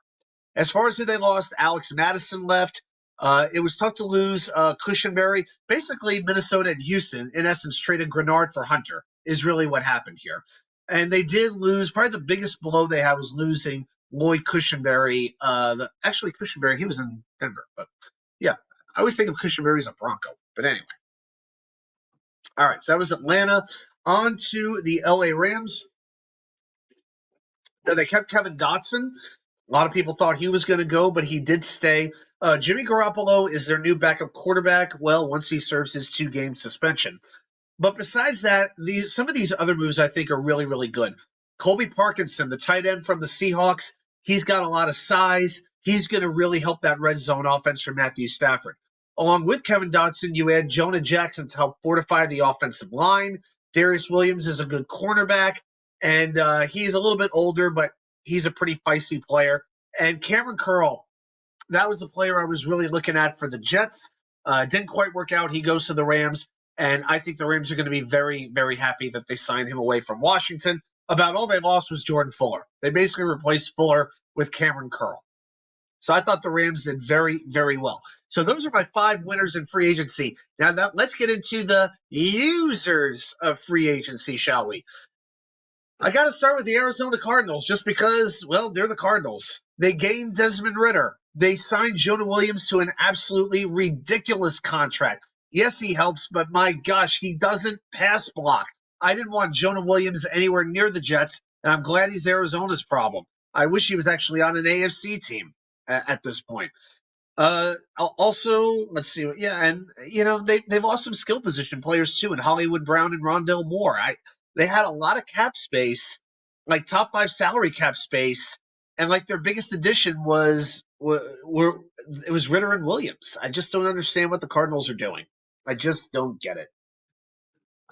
As far as who they lost, Alex Madison left. It was tough to lose Cushenberry. Basically, Minnesota and Houston, in essence, traded Grenard for Hunter is really what happened here. And they did lose. Probably the biggest blow they had was losing Lloyd Cushenberry. Actually, Cushenberry, he was in Denver. But yeah, I always think of Cushenberry as a Bronco. But anyway. All right, so that was Atlanta. On to the LA Rams. They kept Kevin Dotson. A lot of people thought he was going to go, but he did stay. Jimmy Garoppolo is their new backup quarterback. Well, once he serves his 2-game suspension. But besides that, some of these other moves I think are really, really good. Colby Parkinson, the tight end from the Seahawks, he's got a lot of size. He's going to really help that red zone offense for Matthew Stafford. Along with Kevin Dotson, you add Jonah Jackson to help fortify the offensive line. Darius Williams is a good cornerback, and he's a little bit older, but he's a pretty feisty player. And Cameron Curl, that was the player I was really looking at for the Jets. Didn't quite work out. He goes to the Rams, and I think the Rams are going to be very, very happy that they signed him away from Washington. About all they lost was Jordan Fuller. They basically replaced Fuller with Cameron Curl. So I thought the Rams did very, very well. So those are my 5 winners in free agency. Now let's get into the users of free agency, shall we? I got to start with the Arizona Cardinals just because, well, they're the Cardinals. They gained Desmond Ridder. They signed Jonah Williams to an absolutely ridiculous contract. Yes, he helps, but my gosh, he doesn't pass block. I didn't want Jonah Williams anywhere near the Jets, and I'm glad he's Arizona's problem. I wish he was actually on an AFC team at this point. Also, let's see. Yeah, and they've lost some skill position players too, in Hollywood Brown and Rondell Moore. They had a lot of cap space, like top 5 salary cap space, and like their biggest addition was Ridder and Williams. I just don't understand what the Cardinals are doing. I just don't get it.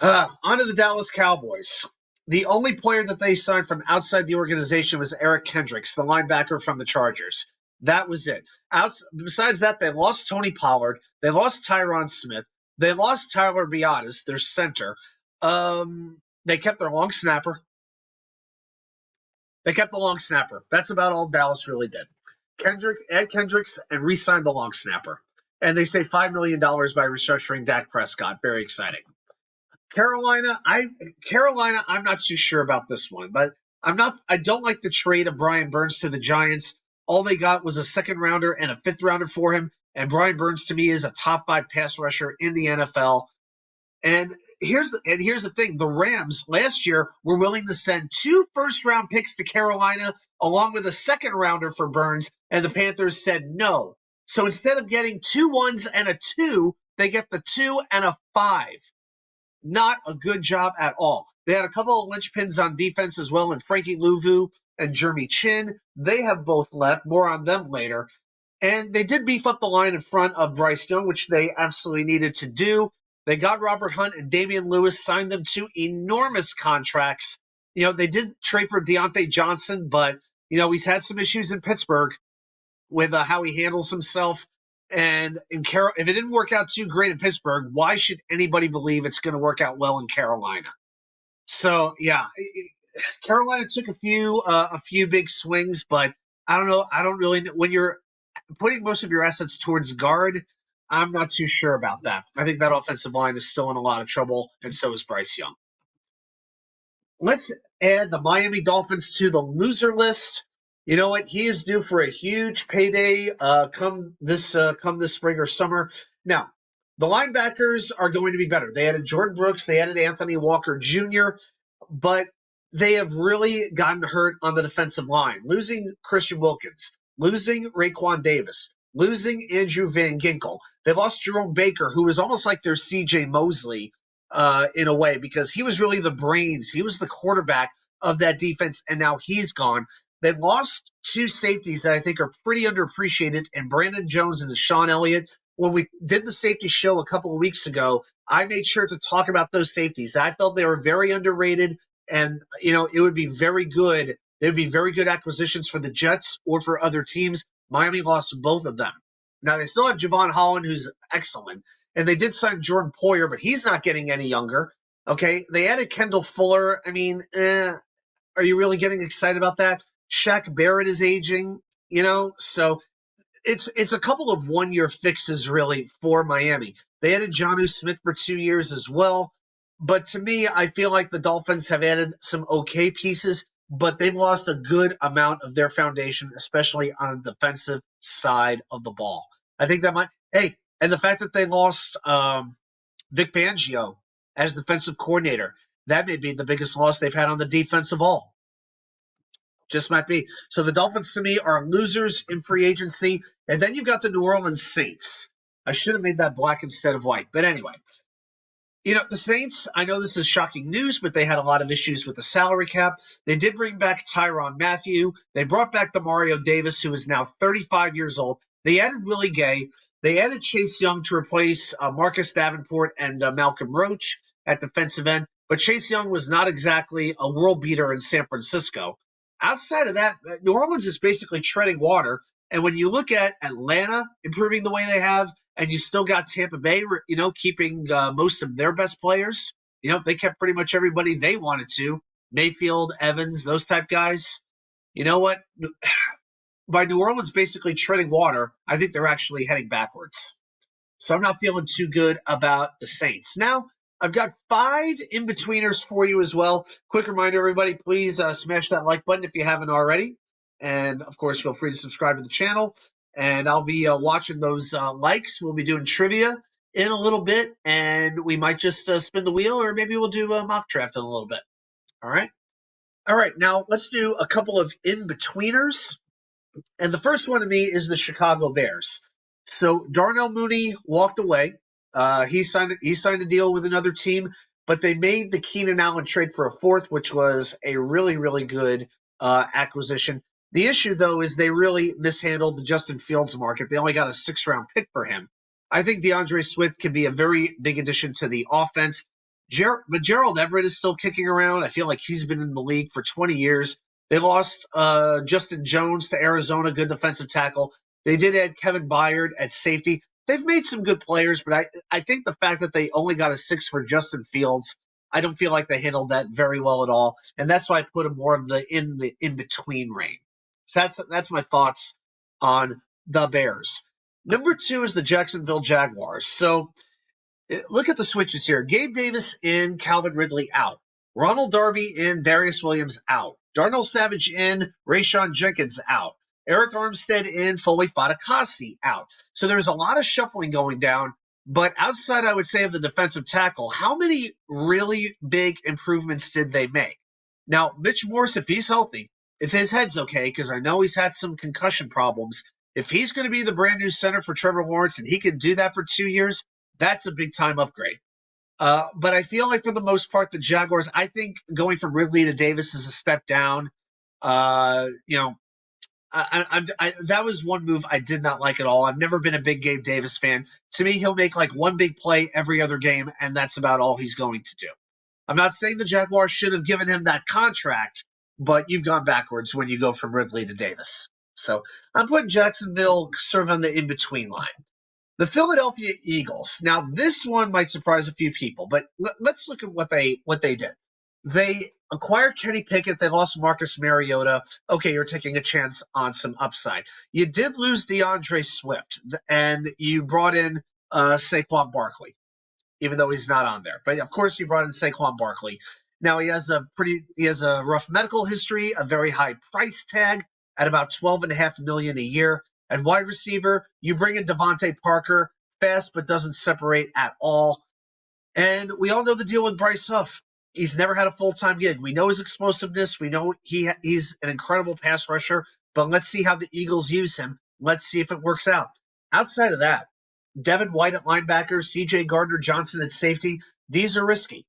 On to the Dallas Cowboys. The only player that they signed from outside the organization was Eric Kendricks, the linebacker from the Chargers. That was it. Besides that, they lost Tony Pollard. They lost Tyron Smith. They lost Tyler Biadasz, their center. They kept their long snapper. That's about all Dallas really did. Ed Kendricks, and re-signed the long snapper. And they saved $5 million by restructuring Dak Prescott. Very exciting. Carolina, I'm not too sure about this one, but I don't like the trade of Brian Burns to the Giants. All they got was a 2nd rounder and a 5th rounder for him. And Brian Burns to me is a top 5 pass rusher in the NFL. And here's the thing. The Rams last year were willing to send 2 first-round picks to Carolina along with a 2nd rounder for Burns, and the Panthers said no. So instead of getting 2 1s and a 2, they get the 2 and a 5. Not a good job at all. They had a couple of linchpins on defense as well in Frankie Louvu and Jeremy Chin. They have both left. More on them later. And they did beef up the line in front of Bryce Young, which they absolutely needed to do. They got Robert Hunt and Damian Lewis, signed them to enormous contracts. They did trade for Deontay Johnson, but, he's had some issues in Pittsburgh with how he handles himself. And if it didn't work out too great in Pittsburgh, why should anybody believe it's going to work out well in Carolina? So, yeah, Carolina took a few big swings, but I don't know. I don't really know. When you're putting most of your assets towards guard, I'm not too sure about that. I think that offensive line is still in a lot of trouble, and so is Bryce Young. Let's add the Miami Dolphins to the loser list. You know what? He is due for a huge payday come this spring or summer. Now, the linebackers are going to be better. They added Jordan Brooks. They added Anthony Walker Jr., but they have really gotten hurt on the defensive line. Losing Christian Wilkins, losing Raekwon Davis, losing Andrew Van Ginkel. They lost Jerome Baker, who was almost like their C.J. Mosley in a way, because he was really the brains. He was the quarterback of that defense, and now he's gone. They lost 2 safeties that I think are pretty underappreciated, and Brandon Jones and Deshaun Elliott. When we did the safety show a couple of weeks ago, I made sure to talk about those safeties. I felt they were very underrated, and it would be very good. They would be very good acquisitions for the Jets or for other teams. Miami lost both of them. Now they still have Javon Holland, who's excellent, and they did sign Jordan Poyer, but he's not getting any younger. Okay, they added Kendall Fuller. I mean, are you really getting excited about that? Shaq Barrett is aging, so it's a couple of 1-year fixes really for Miami. They added Jonnu Smith for 2 years as well. But to me, I feel like the Dolphins have added some okay pieces, but they've lost a good amount of their foundation, especially on the defensive side of the ball. I think that might, hey, and the fact that they lost Vic Fangio as defensive coordinator, that may be the biggest loss they've had on the defensive ball. Just might be. So the Dolphins to me are losers in free agency. And then you've got the New Orleans Saints. I should have made that black instead of white. But anyway, the Saints, I know this is shocking news, but they had a lot of issues with the salary cap. They did bring back Tyron Matthew. They brought back the Mario Davis, who is now 35 years old. They added Willie Gay. They added Chase Young to replace Marcus Davenport and Malcolm Roach at defensive end. But Chase Young was not exactly a world beater in San Francisco. Outside of that, New Orleans is basically treading water. And when you look at Atlanta improving the way they have, and you still got Tampa Bay, keeping most of their best players. They kept pretty much everybody they wanted to. Mayfield, Evans, those type guys. You know what? By New Orleans basically treading water, I think they're actually heading backwards. So I'm not feeling too good about the Saints. Now, I've got 5 in-betweeners for you as well. Quick reminder, everybody, please smash that like button if you haven't already. And, of course, feel free to subscribe to the channel. And I'll be watching those likes. We'll be doing trivia in a little bit, and we might just spin the wheel, or maybe we'll do a mock draft in a little bit. All right? All right, now let's do a couple of in-betweeners. And the first one to me is the Chicago Bears. So Darnell Mooney walked away. He signed a deal with another team, but they made the Keenan Allen trade for a fourth, which was a really, really good acquisition. The issue, though, is they really mishandled the Justin Fields market. They only got a 6th-round pick for him. I think DeAndre Swift can be a very big addition to the offense. But Gerald Everett is still kicking around. I feel like he's been in the league for 20 years. They lost Justin Jones to Arizona, good defensive tackle. They did add Kevin Byard at safety. They've made some good players, but I think the fact that they only got a 6 for Justin Fields, I don't feel like they handled that very well at all, and that's why I put them more of the in between range. So that's my thoughts on the Bears. Number 2 is the Jacksonville Jaguars. So look at the switches here. Gabe Davis in, Calvin Ridley out. Ronald Darby in, Darius Williams out. Darnell Savage in, Rayshon Jenkins out. Eric Armstead in, Foley Fatukasi out. So there's a lot of shuffling going down. But outside, I would say, of the defensive tackle, how many really big improvements did they make? Now, Mitch Morse, if he's healthy, if his head's okay, because I know he's had some concussion problems, if he's going to be the brand new center for Trevor Lawrence and he can do that for 2 years, that's a big-time upgrade. But I feel like for the most part, the Jaguars, I think going from Ridley to Davis is a step down. That was one move I did not like at all. I've never been a big Gabe Davis fan. To me, he'll make like one big play every other game, and that's about all he's going to do. I'm not saying the Jaguars should have given him that contract, but you've gone backwards when you go from Ridley to Davis. So I'm putting Jacksonville sort of on the in-between line. The Philadelphia Eagles. Now, this one might surprise a few people, but let's look at what they did. They acquired Kenny Pickett. They lost Marcus Mariota. Okay, you're taking a chance on some upside. You did lose DeAndre Swift, and you brought in Saquon Barkley, even though he's not on there. But of course, you brought in Saquon Barkley. Now he has a rough medical history, a very high price tag at about $12.5 million a year. And wide receiver, you bring in Devontae Parker, fast but doesn't separate at all. And we all know the deal with Bryce Huff. He's never had a full-time gig. We know his explosiveness. We know he's an incredible pass rusher. But let's see how the Eagles use him. Let's see if it works out. Outside of that, Devin White at linebacker, C.J. Gardner-Johnson at safety, these are risky.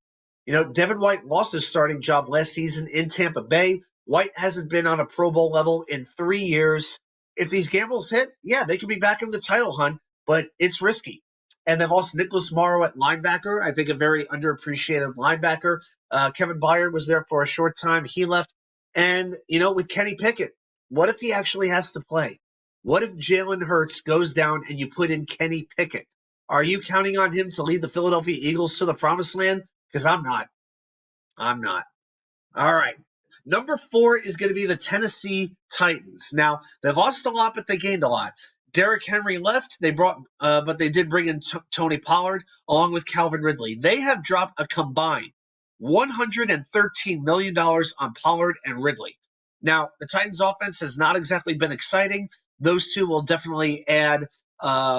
Devin White lost his starting job last season in Tampa Bay. White hasn't been on a Pro Bowl level in 3 years. If these gambles hit, yeah, they could be back in the title hunt, but it's risky. And they lost Nicholas Morrow at linebacker, I think a very underappreciated linebacker. Kevin Byard was there for a short time. He left. And, with Kenny Pickett, what if he actually has to play? What if Jalen Hurts goes down and you put in Kenny Pickett? Are you counting on him to lead the Philadelphia Eagles to the promised land? Because I'm not. All right. Number 4 is going to be the Tennessee Titans. Now, they lost a lot, but they gained a lot. Derrick Henry left. But they did bring in Tony Pollard along with Calvin Ridley. They have dropped a combined $113 million on Pollard and Ridley. Now, the Titans' offense has not exactly been exciting. Those two will definitely add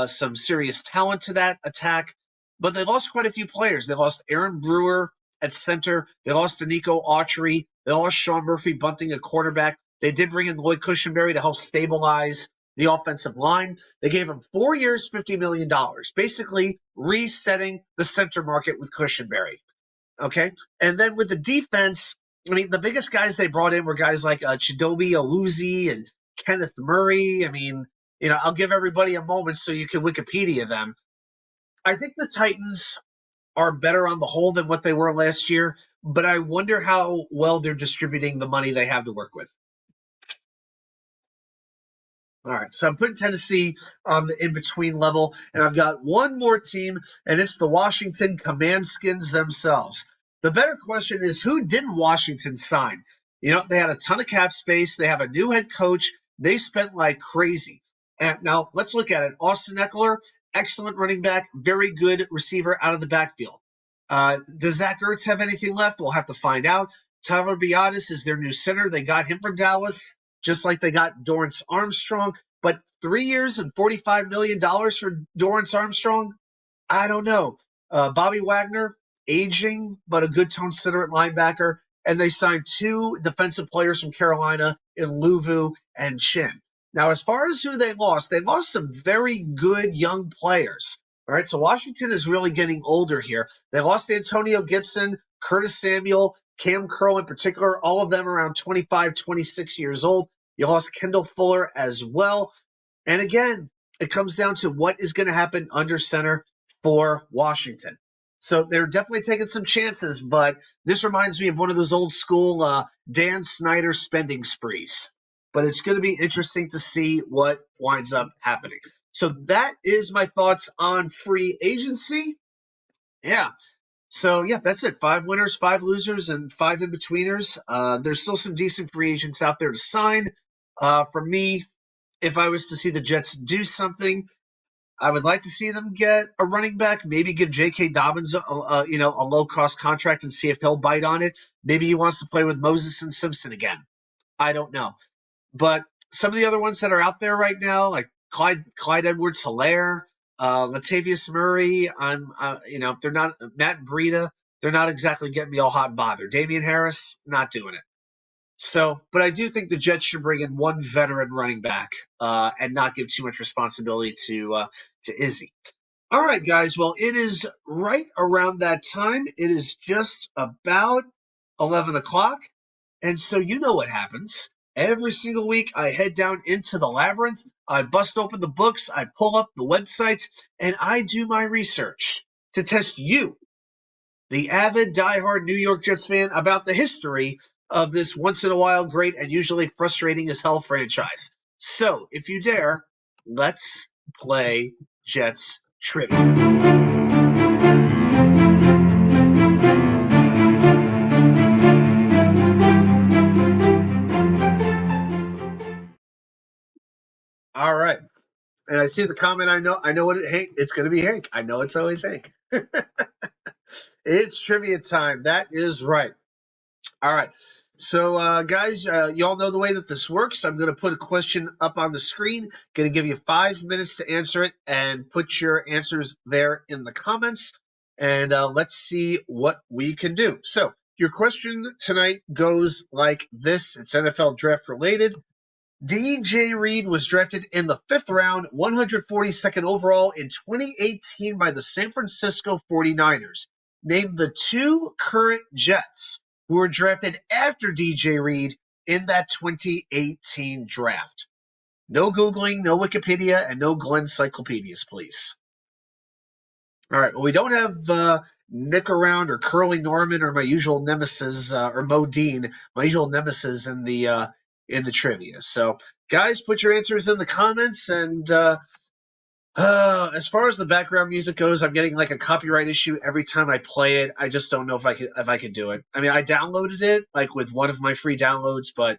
some serious talent to that attack. But they lost quite a few players. They lost Aaron Brewer at center. They lost Danico Autry. They lost Sean Murphy-Bunting at quarterback. They did bring in Lloyd Cushenberry to help stabilize the offensive line. They gave him 4 years, $50 million, basically resetting the center market with Cushenberry. Okay. And then with the defense, I mean, the biggest guys they brought in were guys like Chidobe Awuzie and Kenneth Murray. I mean, I'll give everybody a moment so you can Wikipedia them. I think the Titans are better on the whole than what they were last year, but I wonder how well they're distributing the money they have to work with. All right, so I'm putting Tennessee on the in-between level, and I've got one more team, and it's the Washington Commandskins themselves. The better question is, who didn't Washington sign? They had a ton of cap space. They have a new head coach. They spent like crazy. And now let's look at it. Austin Eckler, excellent running back, very good receiver out of the backfield. Does Zach Ertz have anything left? We'll have to find out. Tyler Biadasz is their new center. They got him from Dallas, just like they got Dorrance Armstrong. But 3 years and $45 million for Dorrance Armstrong? I don't know. Bobby Wagner, aging, but a good tone sitter at linebacker. And they signed 2 defensive players from Carolina in Luvu and Chin. Now, as far as who they lost some very good young players. All right, so Washington is really getting older here. They lost Antonio Gibson, Curtis Samuel, Cam Curl in particular, all of them around 25, 26 years old. You lost Kendall Fuller as well. And again, it comes down to what is going to happen under center for Washington. So they're definitely taking some chances, but this reminds me of one of those old school Dan Snyder spending sprees. But it's going to be interesting to see what winds up happening. So that is my thoughts on free agency. Yeah. So, yeah, that's it. 5 winners, 5 losers, and 5 in-betweeners. There's still some decent free agents out there to sign. For me, if I was to see the Jets do something, I would like to see them get a running back, maybe give J.K. Dobbins a low-cost contract and see if he'll bite on it. Maybe he wants to play with Moses and Simpson again. I don't know. But some of the other ones that are out there right now, like Clyde Edwards-Helaire, Latavius Murray, they're not Matt Breida, they're not exactly getting me all hot and bothered. Damian Harris, not doing it. So, but I do think the Jets should bring in one veteran running back and not give too much responsibility to Izzy. All right, guys. Well, it is right around that time. It is just about 11 o'clock. And so you know what happens. Every single week, I head down into the labyrinth. I bust open the books. I pull up the websites, and I do my research to test you, the avid, diehard New York Jets fan, about the history of this once-in-a-while great and usually frustrating as hell franchise. So, if you dare, let's play Jets Trivia. All right. And I see the comment. I know what Hank. It's going to be Hank. I know it's always Hank. It's trivia time. That is right. All right. So, guys, you all know the way that this works. I'm going to put a question up on the screen. Going to give you 5 minutes to answer it and put your answers there in the comments. And let's see what we can do. So your question tonight goes like this. It's NFL draft related. DJ Reed was drafted in the 5th round, 142nd overall in 2018 by the San Francisco 49ers. Name the 2 current Jets who were drafted after DJ Reed in that 2018 draft. No Googling, no Wikipedia, and no Glenn Cyclopedias, please. All right. Well, we don't have Nick around or Curly Norman or my usual nemesis or Mo Dean, my usual nemesis in the trivia. So, guys, put your answers in the comments. And as far as the background music goes, I'm getting like a copyright issue every time I play it. I just don't know if I could do it. I mean, I downloaded it like with one of my free downloads, but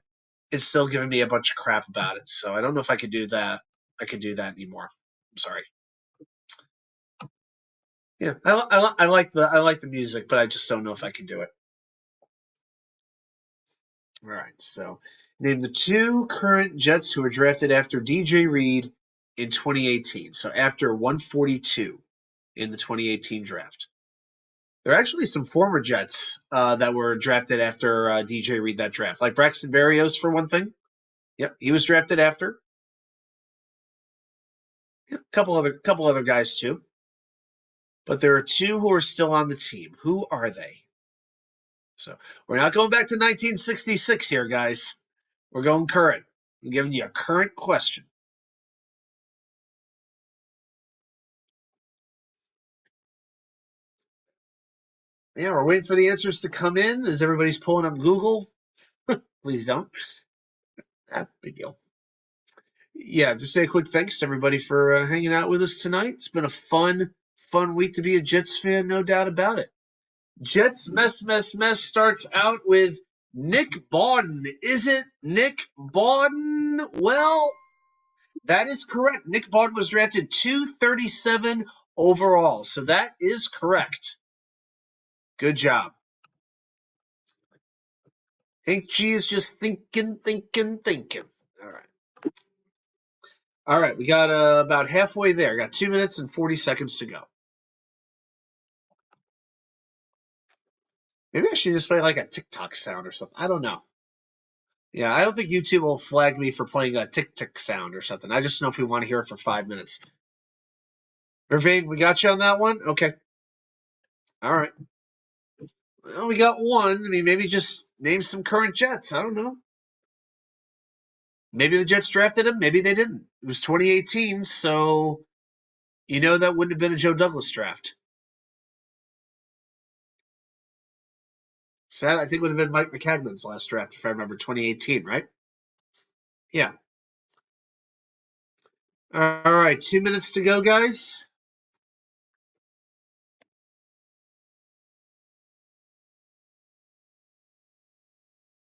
it's still giving me a bunch of crap about it. So I don't know if I could do that. I could do that anymore. I'm sorry. Yeah, I like the music, but I just don't know if I can do it. All right, so name the two current Jets who were drafted after DJ Reed in 2018. So after 142 in the 2018 draft. There are actually some former Jets that were drafted after DJ Reed that draft, like Braxton Berrios for one thing. Yep, he was drafted after. Yep, couple other guys too. But there are two who are still on the team. Who are they? So we're not going back to 1966 here, guys. We're going current. I'm giving you a current question. Yeah, we're waiting for the answers to come in as everybody's pulling up Google. Please don't. That's a big deal. Yeah, just say a quick thanks to everybody for hanging out with us tonight. It's been a fun week to be a Jets fan, no doubt about it. Jets mess starts out with Nick Bawden. Is it Nick Bawden? Well, that is correct. Nick Bawden was drafted 237 overall, so that is correct. Good job. Hank G is just thinking. All right. All right, we got about halfway there. Got 2 minutes and 40 seconds to go. Maybe I should just play like a TikTok sound or something. I don't know. Yeah, I don't think YouTube will flag me for playing a tick sound or something. I just know if we want to hear it for 5 minutes. Irvine, we got you on that one? Okay. All right. Well, we got one. I mean, maybe just name some current Jets. I don't know. Maybe the Jets drafted him. Maybe they didn't. It was 2018, so that wouldn't have been a Joe Douglas draft. So that, I think, would have been Mike McCagman's last draft, if I remember, 2018, right? Yeah. All right, 2 minutes to go, guys.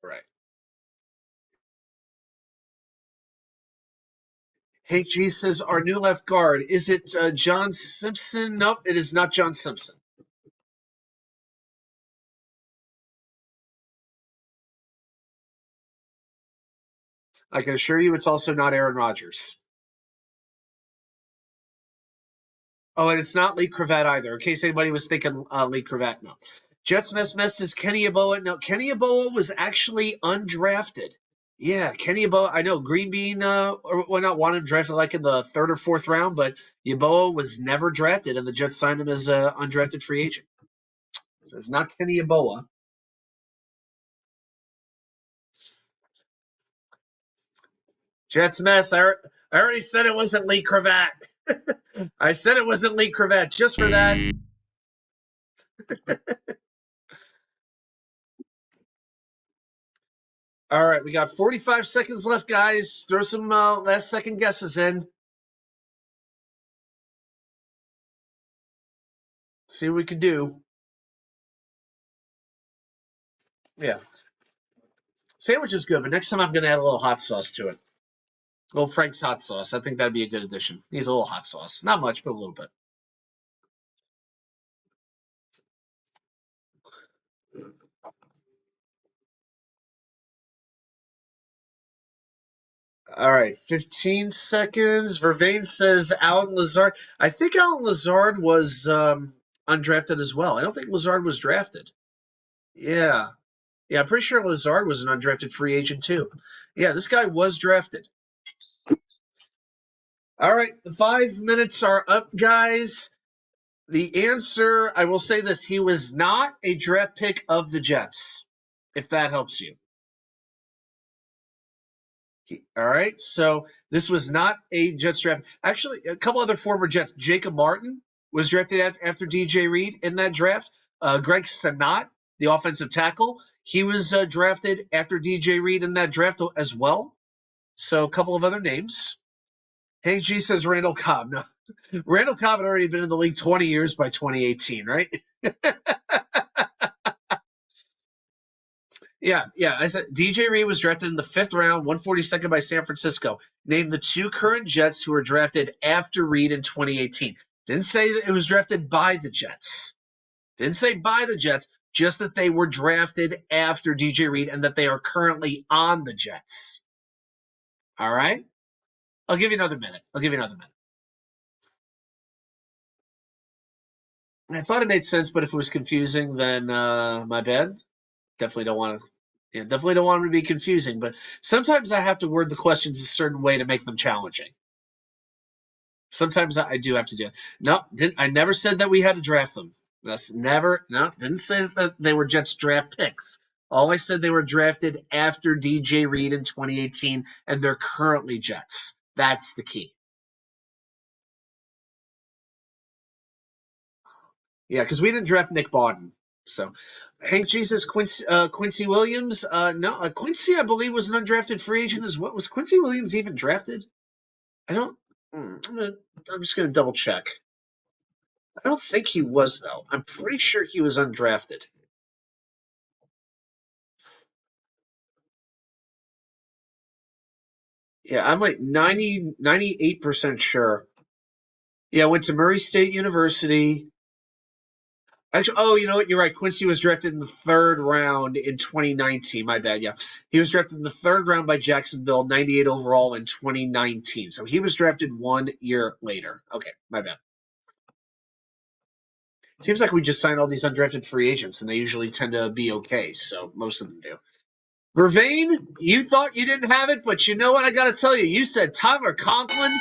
All right. Hank G says, our new left guard. Is it John Simpson? Nope, it is not John Simpson. I can assure you it's also not Aaron Rodgers. Oh, and it's not Lee Cravat either, in case anybody was thinking Lee Cravat. No. Jets mess is Kenny Yeboah. No, Kenny Yeboah was actually undrafted. Yeah, Kenny Yeboah. I know Green Bean or not wanted him drafted like in the third or fourth round, but Yeboah was never drafted, and the Jets signed him as an undrafted free agent. So it's not Kenny Yeboah. Jets mess. I already said it wasn't Lee Cravat. I said it wasn't Lee Cravat just for that. All right, we got 45 seconds left, guys. Throw some last second guesses in. See what we can do. Yeah. Sandwich is good, but next time I'm going to add a little hot sauce to it. A little Frank's hot sauce. I think that'd be a good addition. Needs a little hot sauce. Not much, but a little bit. All right, 15 seconds. Vervain says Alan Lazard. I think Alan Lazard was undrafted as well. I don't think Lazard was drafted. Yeah. Yeah, I'm pretty sure Lazard was an undrafted free agent too. Yeah, this guy was drafted. All right, the 5 minutes are up, guys. The answer, I will say this, he was not a draft pick of the Jets, if that helps you. All right, so this was not a Jets draft. Actually, a couple other former Jets. Jacob Martin was drafted after DJ Reed in that draft. Greg Sanat, the offensive tackle, he was drafted after DJ Reed in that draft as well. So a couple of other names. Hank G says Randall Cobb. No, Randall Cobb had already been in the league 20 years by 2018, right? Yeah, yeah. I said DJ Reed was drafted in the 5th round, 142nd by San Francisco. Name the 2 current Jets who were drafted after Reed in 2018. Didn't say that it was drafted by the Jets. Didn't say by the Jets, just that they were drafted after DJ Reed and that they are currently on the Jets. All right? I'll give you another minute. I thought it made sense, but if it was confusing, then my bad. Definitely don't want to. Yeah, definitely don't want them to be confusing. But sometimes I have to word the questions a certain way to make them challenging. Sometimes I do have to do it. No, I never said that we had to draft them. That's never. No, didn't say that they were Jets draft picks. All I said they were drafted after DJ Reed in 2018, and they're currently Jets. That's the key. Yeah, because we didn't draft Nick Bawden. So, Hank Jesus, Quincy Williams. No, Quincy, I believe, was an undrafted free agent as well. Was Quincy Williams even drafted? I don't. I'm just gonna double check. I don't think he was though. I'm pretty sure he was undrafted. Yeah, I'm like 98% sure. Yeah, went to Murray State University. Actually, oh, you know what? You're right. Quincy was drafted in the 3rd round in 2019. My bad. Yeah. He was drafted in the 3rd round by Jacksonville, 98 overall in 2019. So he was drafted 1 year later. Okay. My bad. Seems like we just signed all these undrafted free agents, and they usually tend to be okay. So most of them do. Vervain, you thought you didn't have it, but you know what? I got to tell you, you said Tyler Conklin.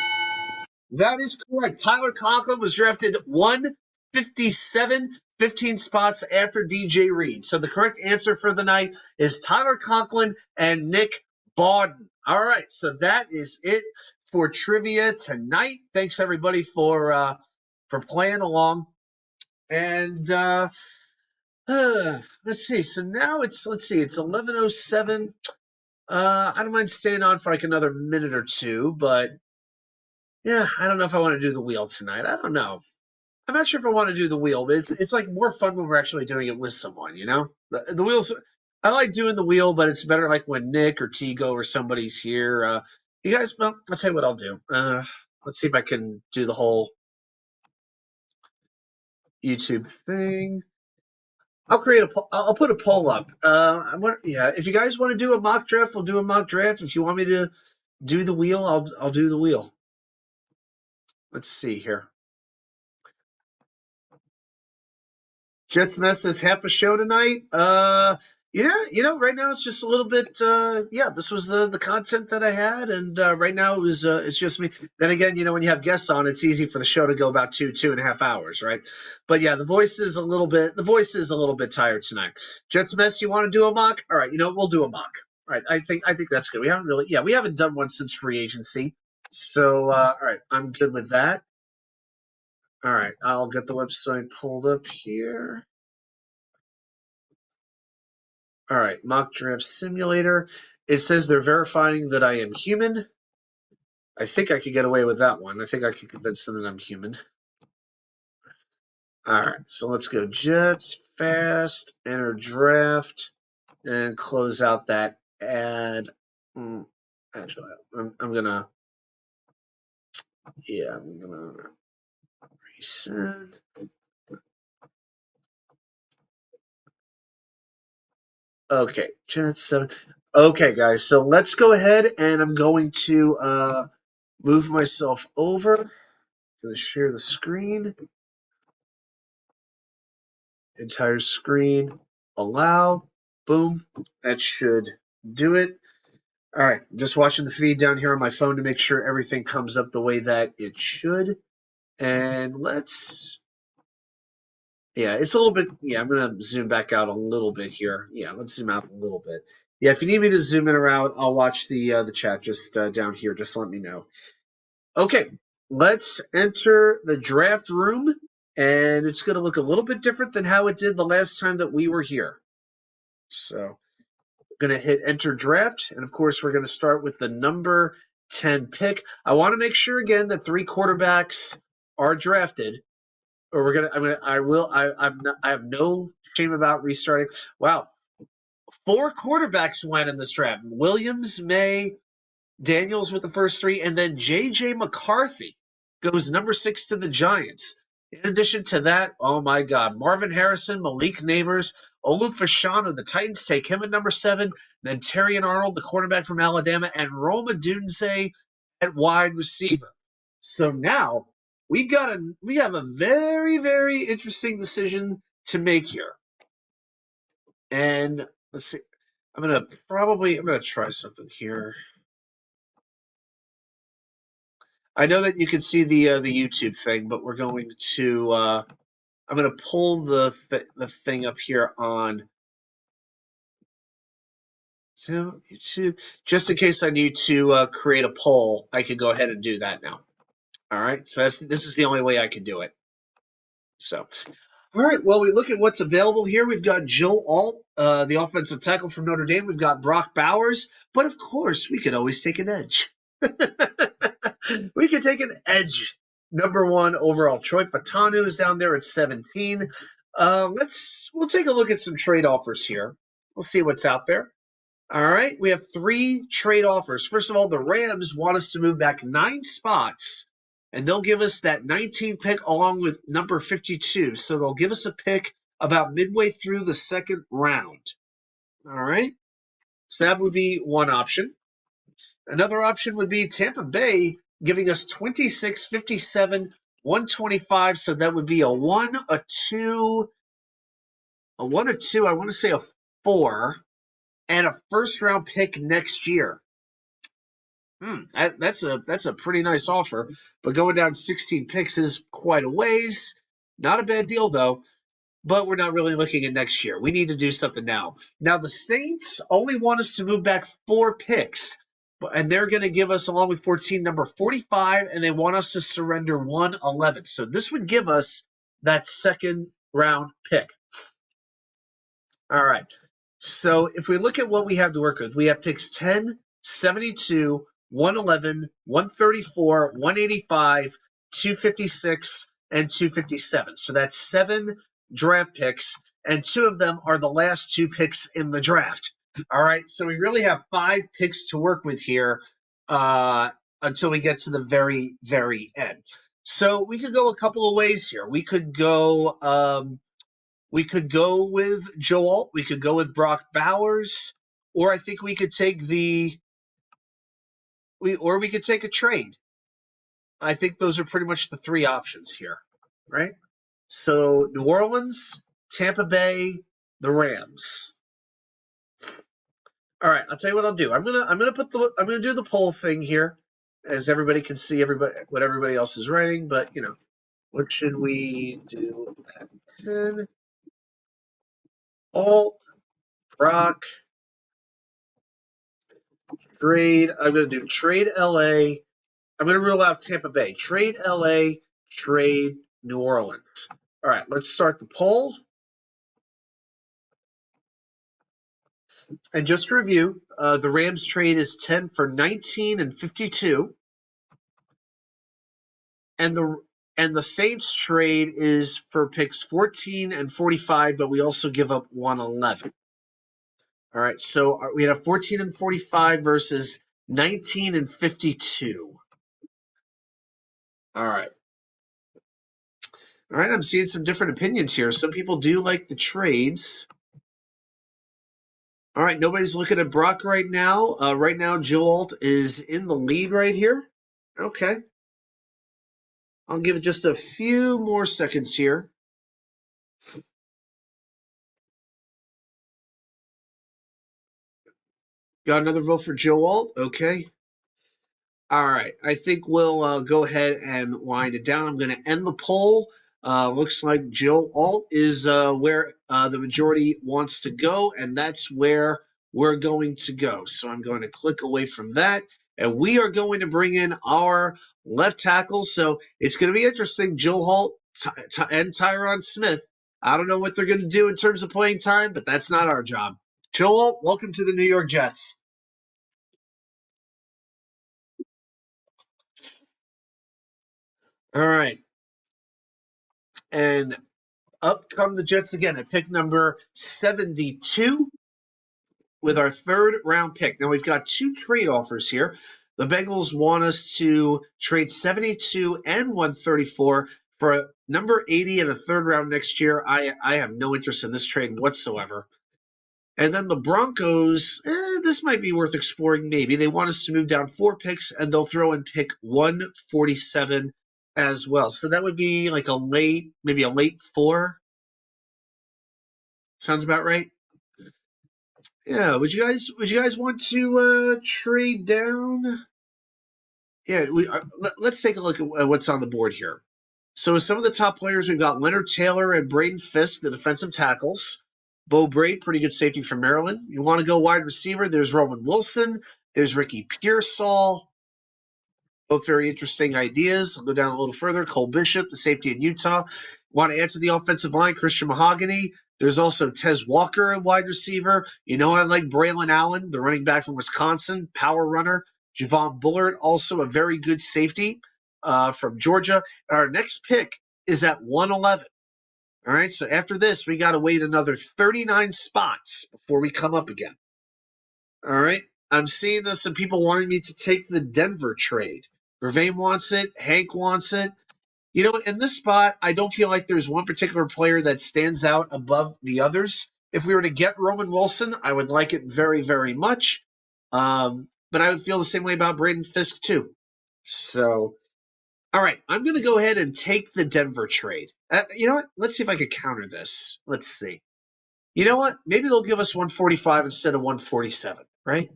That is correct. Tyler Conklin was drafted 157, 15 spots after DJ Reed. So the correct answer for the night is Tyler Conklin and Nick Bawden. All right, so that is it for trivia tonight. Thanks everybody for playing along. And let's see. So now it's 11:07. I don't mind staying on for like another minute or two, but yeah, I don't know if I want to do the wheel tonight. I don't know. I'm not sure if I want to do the wheel, but it's like more fun when we're actually doing it with someone, you know? The wheels, I like doing the wheel, but it's better like when Nick or Tigo or somebody's here. You guys, well, I'll tell you what I'll do. Let's see if I can do the whole YouTube thing. I'll put a poll up. If you guys want to do a mock draft, we'll do a mock draft. If you want me to do the wheel, I'll do the wheel. Let's see here. Jets Mess is half a show tonight. Yeah, right now it's just a little bit. This was the content that I had, and right now it's just me. Then again, when you have guests on, it's easy for the show to go about 2.5 hours, right? But yeah, the voice is a little bit tired tonight. Jets Mess, you want to do a mock? All right, we'll do a mock. All right, I think that's good. We haven't done one since free agency, so all right, I'm good with that. All right, I'll get the website pulled up here. All right, mock draft simulator. It says they're verifying that I am human. I think I could get away with that one. I think I could convince them that I'm human. All right, so let's go Jets, fast, enter draft, and close out that ad. Actually, I'm gonna resend. Okay, Jets 7. Okay, guys, so let's go ahead and I'm going to move myself over. I'm gonna share the screen. Entire screen, allow, boom, that should do it. All right, I'm just watching the feed down here on my phone to make sure everything comes up the way that it should. And it's a little bit, I'm going to zoom back out a little bit here. Yeah, let's zoom out a little bit. Yeah, if you need me to zoom in or out, I'll watch the chat just down here. Just let me know. Okay, let's enter the draft room, and it's going to look a little bit different than how it did the last time that we were here. So we're going to hit enter draft. And of course, we're going to start with the number 10 pick. I want to make sure again that 3 quarterbacks are drafted, or I have no shame about restarting. Wow. 4 quarterbacks went in this draft. Williams, May, Daniels with the first 3, and then J.J. McCarthy goes number 6 to the Giants. In addition to that, oh my God, Marvin Harrison, Malik Neighbors, Olu Fashanu, the Titans take him at number 7, then Terrion Arnold, the quarterback from Alabama, and Rome Odunze at wide receiver. So now we have a very, very interesting decision to make here. And let's see. I'm gonna try something here. I know that you can see the YouTube thing, but we're going to I'm going to pull the thing up here on YouTube just in case I need to create a poll. I can go ahead and do that now. All right, so this is the only way I can do it. So, all right, well, we look at what's available here. We've got Joe Alt, the offensive tackle from Notre Dame. We've got Brock Bowers, but of course, we could always take an edge. We could take an edge. Number 1 overall. Troy Fatanu is down there at 17. We'll take a look at some trade offers here. We'll see what's out there. All right, we have 3 trade offers. First of all, the Rams want us to move back 9 spots, and they'll give us that 19th pick along with number 52. So they'll give us a pick about midway through the 2nd round. All right, so that would be one option. Another option would be Tampa Bay giving us 26, 57, 125. So that would be a 1, a 2, I want to say a 4, and a first-round pick next year. That's a pretty nice offer, but going down 16 picks is quite a ways. Not a bad deal, though. But we're not really looking at next year. We need to do something now. Now, the Saints only want us to move back 4 picks, and they're going to give us, along with 14, number 45, and they want us to surrender 111. So this would give us that 2nd round pick. All right. So if we look at what we have to work with, we have picks 10, 72, 111, 134, 185, 256, and 257. So that's 7 draft picks, and 2 of them are the last 2 picks in the draft. All right, so we really have 5 picks to work with here until we get to the very, very end. So we could go a couple of ways here. We could go with Joe Alt. We could go with Brock Bowers, or I think we could take we could take a trade. I think those are pretty much the 3 options here, right? So New Orleans, Tampa Bay, the Rams. All right, I'll tell you what I'll do. I'm gonna do the poll thing here, as everybody can see what everybody else is writing. But what should we do at 10? Alt, Brock, trade. I'm gonna do trade LA. I'm gonna rule out Tampa Bay. Trade LA, trade New Orleans. All right, let's start the poll. And just to review, the Rams trade is 10 for 19 and 52. And the Saints trade is for picks 14 and 45, but we also give up 111. All right, so we have 14 and 45 versus 19 and 52. All right. All right, I'm seeing some different opinions here. Some people do like the trades. All right, nobody's looking at Brock right now. Right now, Joe Alt is in the lead right here. Okay. I'll give it just a few more seconds here. Got another vote for Joe Alt. Okay. All right. I think we'll go ahead and wind it down. I'm going to end the poll. Looks like Joe Alt is where the majority wants to go, and that's where we're going to go. So I'm going to click away from that, and we are going to bring in our left tackle. So it's going to be interesting. Joe Alt and Tyron Smith. I don't know what they're going to do in terms of playing time, but that's not our job. Joe Alt, welcome to the New York Jets. All right. And up come the Jets again at pick number 72. with our third round pick. Now we've got two trade offers here. The Bengals want us to trade 72 and 134 for number 80 and a third round next year. I have no interest in this trade whatsoever. And then the Broncos, this might be worth exploring maybe. They want us to move down 4 picks, and they'll throw in pick 147 as well. So that would be like maybe a late 4. Sounds about right. Yeah, would you guys want to trade down? Yeah, let's take a look at what's on the board here. So with some of the top players, we've got Leonard Taylor and Braden Fisk, the defensive tackles. Bo Braid, pretty good safety from Maryland. You want to go wide receiver? There's Roman Wilson. There's Ricky Pearsall. Both very interesting ideas. I'll go down a little further. Cole Bishop, the safety in Utah. Want to add to the offensive line? Christian Mahogany. There's also Tez Walker, a wide receiver. You know I like Braylon Allen, the running back from Wisconsin, power runner. Javon Bullard, also a very good safety from Georgia. Our next pick is at 111. All right, so after this, we got to wait another 39 spots before we come up again. All right, I'm seeing some people wanting me to take the Denver trade. Vervain wants it. Hank wants it. You know, in this spot, I don't feel like there's one particular player that stands out above the others. If we were to get Roman Wilson, I would like it very, very much. But I would feel the same way about Braden Fisk, too. So, all right, I'm going to go ahead and take the Denver trade. You know what? Let's see if I could counter this. Let's see. You know what? Maybe they'll give us 145 instead of 147, right?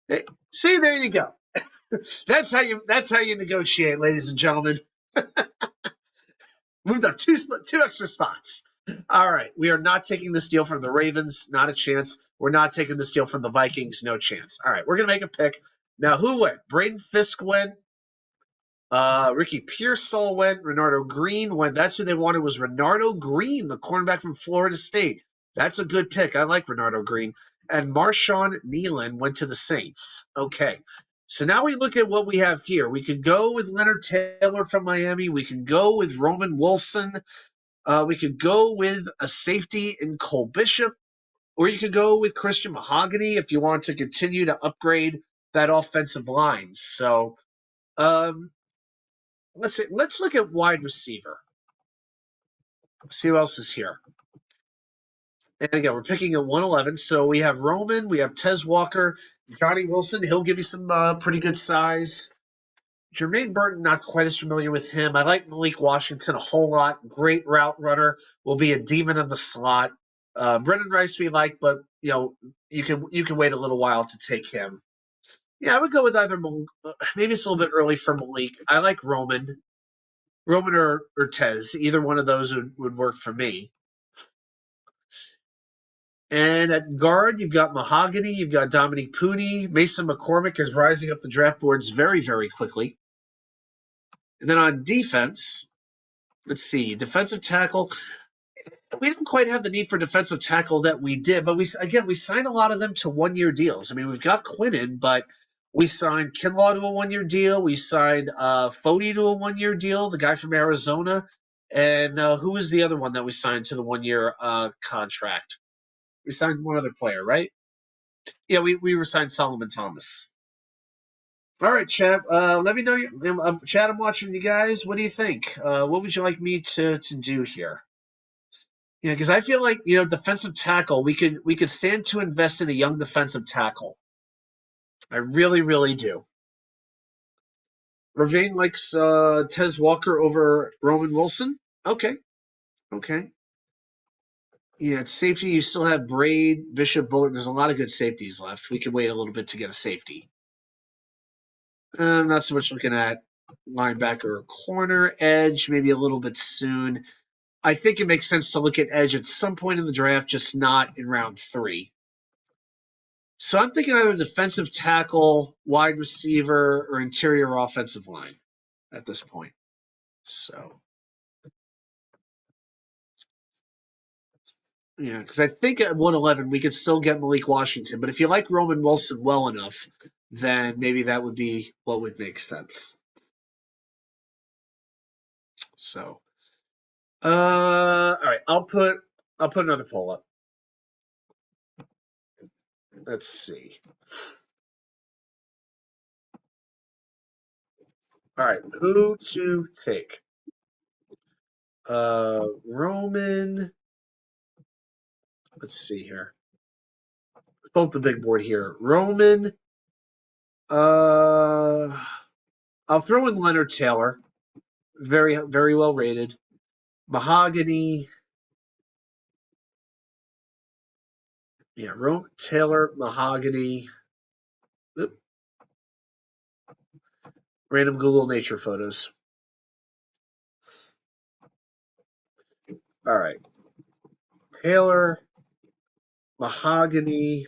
Hey, see, there you go. That's how you negotiate, ladies and gentlemen. Moved up two extra spots. All right, we are not taking this deal from the Ravens. Not a chance. We're not taking this deal from the Vikings. No chance. All right, we're gonna make a pick now. Who went? Braden Fisk went. Ricky Pearsall went. Renardo Green went. That's who they wanted, was Renardo Green, the cornerback from Florida State. That's a good pick. I like Renardo Green. And Marshawn Nealon went to the Saints. Okay. So now we look at what we have here. We could go with Leonard Taylor from Miami. We can go with Roman Wilson. We could go with a safety in Cole Bishop. Or you could go with Christian Mahogany if you want to continue to upgrade that offensive line. So let's look at wide receiver. See who else is here. And again, we're picking at 111. So we have Roman, we have Tez Walker, Johnny Wilson. He'll give you some pretty good size. Jermaine Burton, not quite as familiar with him. I like Malik Washington a whole lot. Great route runner. Will be a demon in the slot. Brendan Rice we like, but you know you can wait a little while to take him. Yeah, I would go with either. Maybe it's a little bit early for Malik. I like Roman or Tez. Either one of those would work for me. And at guard, you've got Mahogany, you've got Dominique Pooney. Mason McCormick is rising up the draft boards very, very quickly. And then on defense, let's see, defensive tackle. We didn't quite have the need for defensive tackle that we did, but we signed a lot of them to one-year deals. I mean, we've got Quinnen, but we signed Kinlaw to a one-year deal. We signed Fody to a one-year deal, the guy from Arizona. And who was the other one that we signed to the one-year contract? We signed one other player, right? Yeah, we signed Solomon Thomas. All right, Chad. Let me know. Chad, I'm watching you guys. What do you think? What would you like me to do here? Yeah, because I feel like defensive tackle. We could stand to invest in a young defensive tackle. I really, really do. Ravane likes Tez Walker over Roman Wilson. Okay. Yeah, at safety, you still have Braid, Bishop, Bullard. There's a lot of good safeties left. We could wait a little bit to get a safety. I'm not so much looking at linebacker or corner. Edge, maybe a little bit soon. I think it makes sense to look at edge at some point in the draft, just not in round 3. So I'm thinking either defensive tackle, wide receiver, or interior offensive line at this point. So, yeah, because I think at 111 we could still get Malik Washington. But if you like Roman Wilson well enough, then maybe that would be what would make sense. So, all right, I'll put another poll up. Let's see. All right, who to take? Roman. Let's see here. Both the big board here. Roman. I'll throw in Leonard Taylor. Very, very well rated. Mahogany. Yeah, Roman Taylor, Mahogany. Oop. Random Google nature photos. All right. Taylor, Mahogany.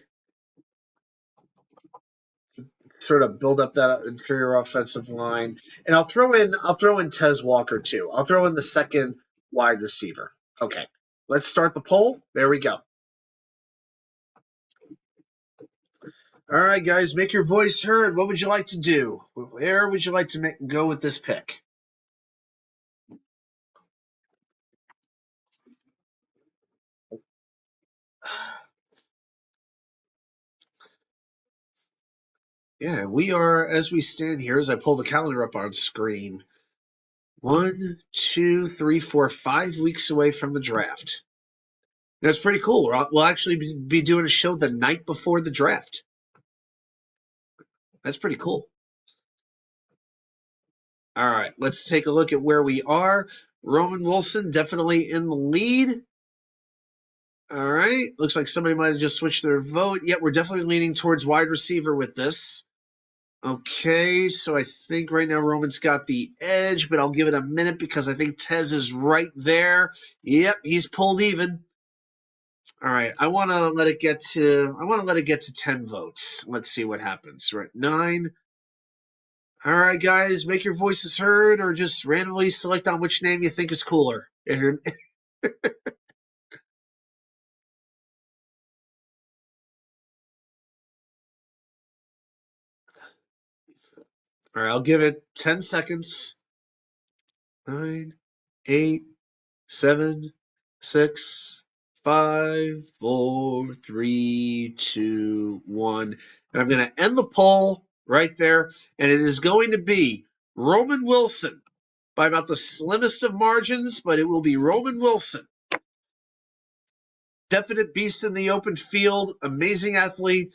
Sort of build up that interior offensive line. And I'll throw in Tez Walker too. I'll throw in the second wide receiver. Okay. Let's start the poll. There we go. All right, guys, make your voice heard. What would you like to do? Where would you like to go with this pick? Yeah, we are, as we stand here, as I pull the calendar up on screen, 1, 2, 3, 4, 5 weeks away from the draft. That's pretty cool. We'll actually be doing a show the night before the draft. That's pretty cool. All right, let's take a look at where we are. Roman Wilson definitely in the lead. All right, looks like somebody might have just switched their vote. Yeah, we're definitely leaning towards wide receiver with this. Okay, so I think right now Roman's got the edge, but I'll give it a minute because I think Tez is right there. Yep, he's pulled even. All right, I want to let it get to 10 votes. Let's see what happens. We're at 9. All right, guys, make your voices heard, or just randomly select on which name you think is cooler. If you're all right, I'll give it 10 seconds. 9, 8, 7, 6, 5, 4, 3, 2, 1. And I'm going to end the poll right there. And it is going to be Roman Wilson by about the slimmest of margins, but it will be Roman Wilson. Definite beast in the open field, amazing athlete,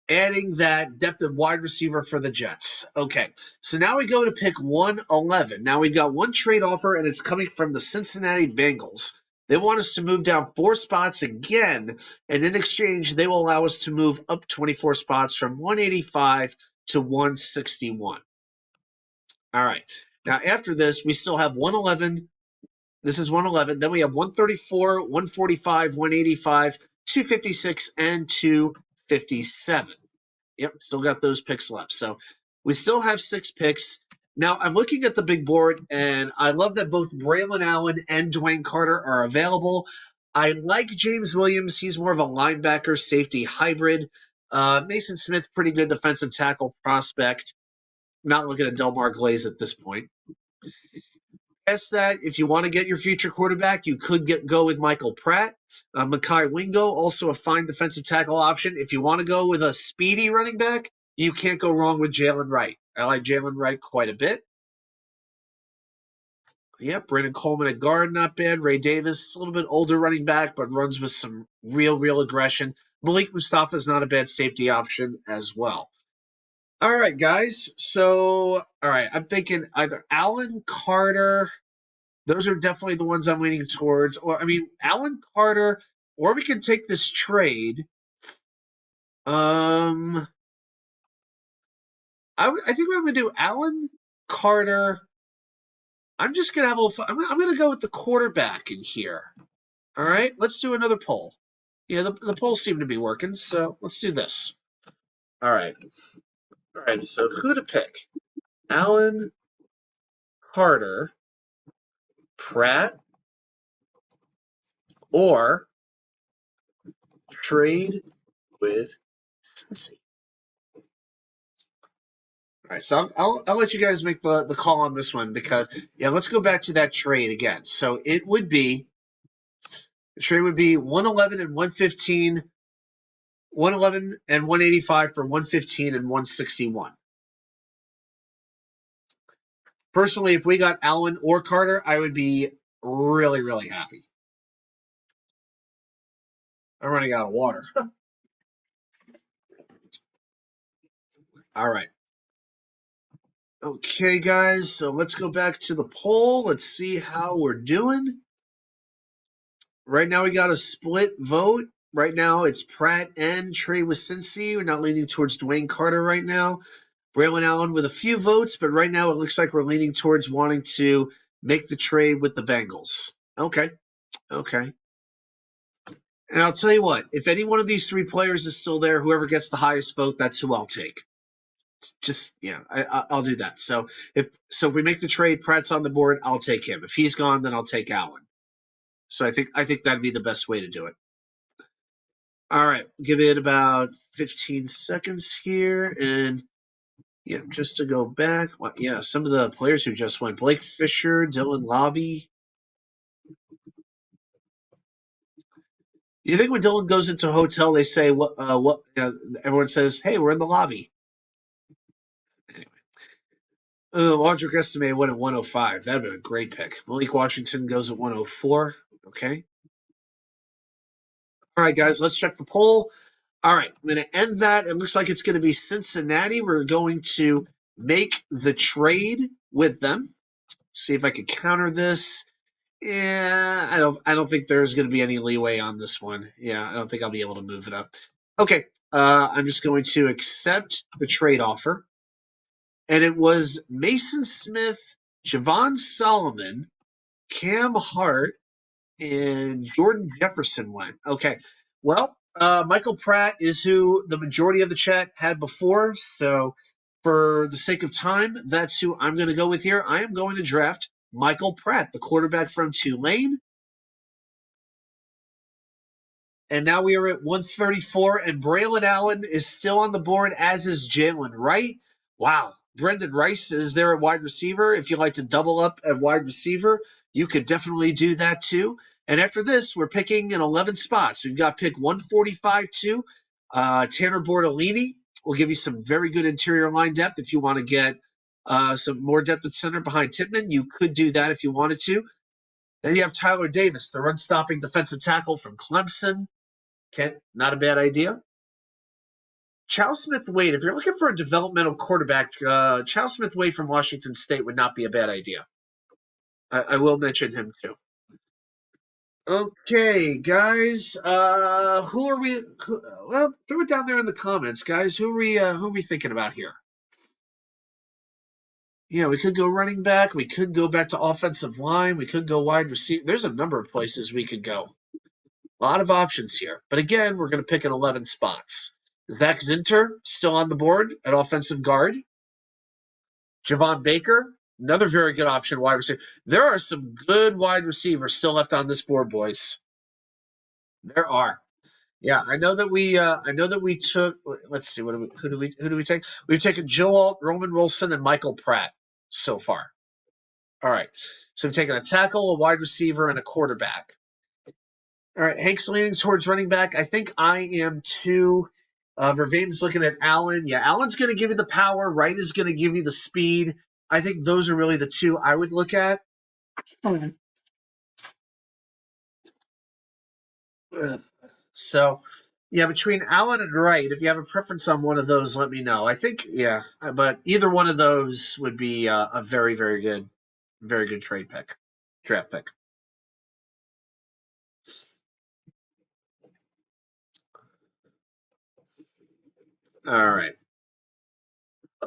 adding that depth of wide receiver for the Jets. Okay, so now we go to pick 111. Now we've got one trade offer, and it's coming from the Cincinnati Bengals. They want us to move down 4 spots again, and in exchange, they will allow us to move up 24 spots from 185 to 161. All right. Now, after this, we still have 111. This is 111. Then we have 134, 145, 185, 256, and 257. Yep, still got those picks left. So we still have 6 picks. Now, I'm looking at the big board, and I love that both Braylon Allen and Dwayne Carter are available. I like James Williams. He's more of a linebacker safety hybrid. Mason Smith, pretty good defensive tackle prospect. Not looking at Delmar Glaze at this point. Past that, if you want to get your future quarterback, you could go with Michael Pratt. Mekhi Wingo, also a fine defensive tackle option. If you want to go with a speedy running back, you can't go wrong with Jalen Wright. I like Jalen Wright quite a bit. Yep, Brandon Coleman at guard, not bad. Ray Davis, a little bit older running back, but runs with some real aggression. Malik Mustafa is not a bad safety option as well. All right, guys. So, all right, I'm thinking either Allen Carter. Those are definitely the ones I'm leaning towards. Or, I mean, Allen Carter, or we can take this trade. I think what I'm going to do, Allen Carter. I'm just going to have a little fun. I'm going to go with the quarterback in here. All right, let's do another poll. Yeah, the polls seem to be working, so let's do this. All right. All right, so who to pick? Allen Carter, Pratt, or trade with Cincy. All right, so I'll let you guys make the call on this one because, yeah, let's go back to that trade again. So it would be, the trade would be 111 and 115 111 and 185 for 115 and 161. Personally, if we got Allen or Carter, I would be really, really happy. I'm running out of water. All right. Okay, guys, so let's go back to the poll. Let's see how we're doing. Right now, we got a split vote. Right now, it's Pratt and Trey with Cincy. We're not leaning towards Dwayne Carter right now. Braylon Allen with a few votes, but right now it looks like we're leaning towards wanting to make the trade with the Bengals. Okay. And I'll tell you what, if any one of these three players is still there, whoever gets the highest vote, that's who I'll take. Just, I'll do that. So if we make the trade, Pratt's on the board, I'll take him. If he's gone, then I'll take Allen. So I think that'd be the best way to do it. All right, give it about 15 seconds here, and yeah, just to go back. Well, yeah, some of the players who just went: Blake Fisher, Dylan Lobby. You think when Dylan goes into a hotel, they say what? Everyone says, "Hey, we're in the lobby." Anyway, Logic estimated went at 105. That'd been a great pick. Malik Washington goes at 104. Okay. All right, guys, let's check the poll. All right, I'm going to end that. It looks like it's going to be Cincinnati. We're going to make the trade with them. See if I can counter this. Yeah, I don't think there's going to be any leeway on this one. Yeah, I don't think I'll be able to move it up. Okay, I'm just going to accept the trade offer. And it was Mason Smith, Javon Solomon, Cam Hart, and Jordan Jefferson went. Okay, well, Michael Pratt is who the majority of the chat had before. So for the sake of time, that's who I'm going to go with here. I am going to draft Michael Pratt, the quarterback from Tulane. And now we are at 134, and Braylon Allen is still on the board, as is Jalen Wright. Wow. Brendan Rice is there at wide receiver. If you'd like to double up at wide receiver, you could definitely do that too. And after this, we're picking in 11 spots. We've got pick 145 too. Tanner Bordolini will give you some very good interior line depth. If you want to get some more depth at center behind Tippmann, you could do that if you wanted to. Then you have Tyler Davis, the run-stopping defensive tackle from Clemson. Okay, not a bad idea. Chow Smith-Wade, if you're looking for a developmental quarterback, Chow Smith-Wade from Washington State would not be a bad idea. I will mention him too. Okay, guys, who are we? Well, throw it down there in the comments, guys. Who are we thinking about here? Yeah, we could go running back. We could go back to offensive line. We could go wide receiver. There's a number of places we could go. A lot of options here. But again, we're going to pick in 11 spots. Zach Zinter, still on the board at offensive guard. Javon Baker, another very good option, wide receiver. There are some good wide receivers still left on this board, boys. There are. Yeah, I know that we took. Let's see, who do we take? We've taken Joe Alt, Roman Wilson, and Michael Pratt so far. All right, so we've taken a tackle, a wide receiver, and a quarterback. All right, Hank's leaning towards running back. I think I am too. Vervain's looking at Allen. Yeah, Allen's going to give you the power. Wright is going to give you the speed. I think those are really the two I would look at. So, yeah, between Allen and Wright, if you have a preference on one of those, let me know. I think, yeah, but either one of those would be a very, very good draft pick. All right.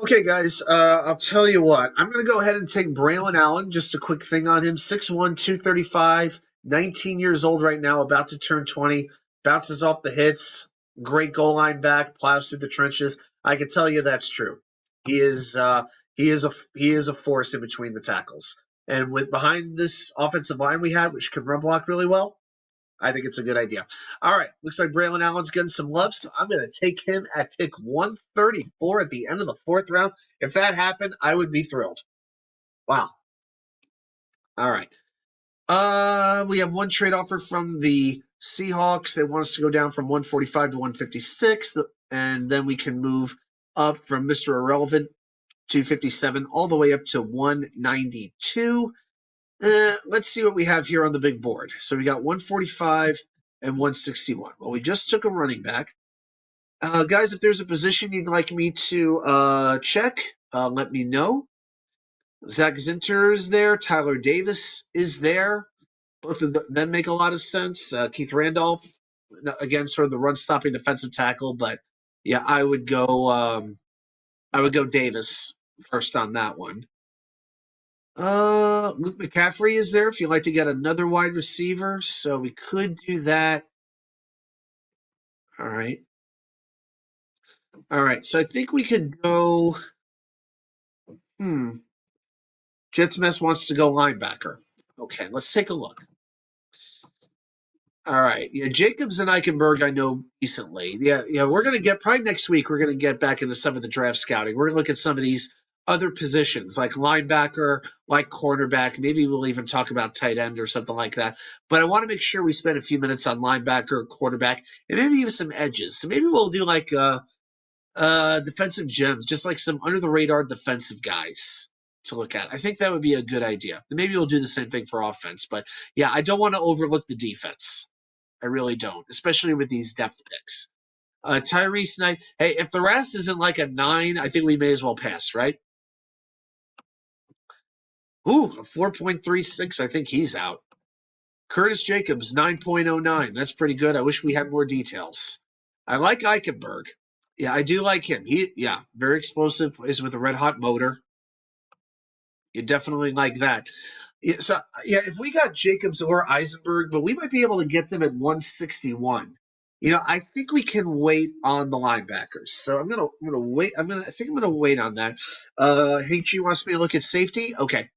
Okay, guys, I'll tell you what. I'm going to go ahead and take Braylon Allen. Just a quick thing on him. 6'1", 235, 19 years old right now, about to turn 20. Bounces off the hits. Great goal line back. Plows through the trenches. I can tell you that's true. He is a force in between the tackles. And with behind this offensive line we have, which can run block really well, I think it's a good idea. All right. Looks like Braylon Allen's getting some love, so I'm going to take him at pick 134 at the end of the fourth round. If that happened, I would be thrilled. Wow. All right. We have one trade offer from the Seahawks, they want us to go down from 145 to 156, and then we can move up from Mr. Irrelevant 257 all the way up to 192. Let's see what we have here on the big board. So we got 145 and 161. Well, we just took a running back. Guys, if there's a position you'd like me to check, let me know. Zach Zinter is there. Tyler Davis is there. Both of them make a lot of sense. Keith Randolph, again, sort of the run-stopping defensive tackle, but yeah, I would go Davis first on that one. Luke McCaffrey is there if you'd like to get another wide receiver, so we could do that. All right. All right, so I think we could go. Jets Mess wants to go linebacker. Okay, let's take a look. All right, yeah, Jacobs and Eichenberg I know decently. Yeah, we're gonna get probably next week. We're gonna get back into some of the draft scouting. We're gonna look at some of these other positions like linebacker, like cornerback. Maybe we'll even talk about tight end or something like that. But I want to make sure we spend a few minutes on linebacker, quarterback, and maybe even some edges. So maybe we'll do like defensive gems, just like some under the radar defensive guys to look at. I think that would be a good idea. Maybe we'll do the same thing for offense, but yeah, I don't want to overlook the defense. I really don't, especially with these depth picks. Tyrese Knight. Hey, if the rest isn't like a 9, I think we may as well pass, right? Ooh, a 4.36. I think he's out. Curtis Jacobs, 9.09. That's pretty good. I wish we had more details. I like Eichenberg. Yeah, I do like him. Very explosive. Is with a red hot motor. You definitely like that. If we got Jacobs or Eisenberg, but we might be able to get them at 161. I think we can wait on the linebackers. So I'm gonna wait. I think I'm gonna wait on that. H.G. wants me to look at safety. Okay,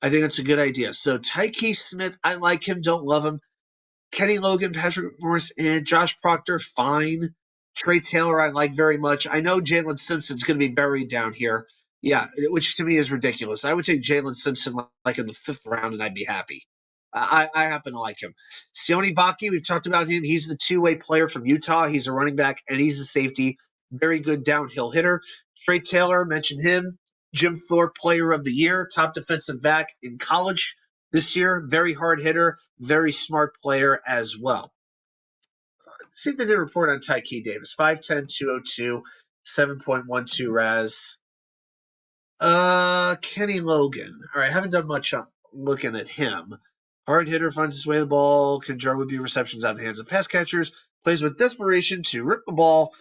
I think that's a good idea. So Tyron Smith, I like him. Don't love him. Kenny Logan, Patrick Morris, and Josh Proctor, fine. Trey Taylor, I like very much. I know Jalen Simpson's going to be buried down here. Yeah, which to me is ridiculous. I would take Jalen Simpson like in the 5th round, and I'd be happy. I happen to like him. Sione Baki, we've talked about him. He's the two-way player from Utah. He's a running back, and he's a safety. Very good downhill hitter. Trey Taylor, mentioned him. Jim Thorpe, player of the year, top defensive back in college this year. Very hard hitter, very smart player as well. Let's see if they did a report on Tyke Davis. 5'10", 202, 7.12 RAS. Kenny Logan. All right, haven't done much looking at him. Hard hitter, finds his way to the ball, can jar would-be receptions out of the hands of pass catchers, plays with desperation to rip the ball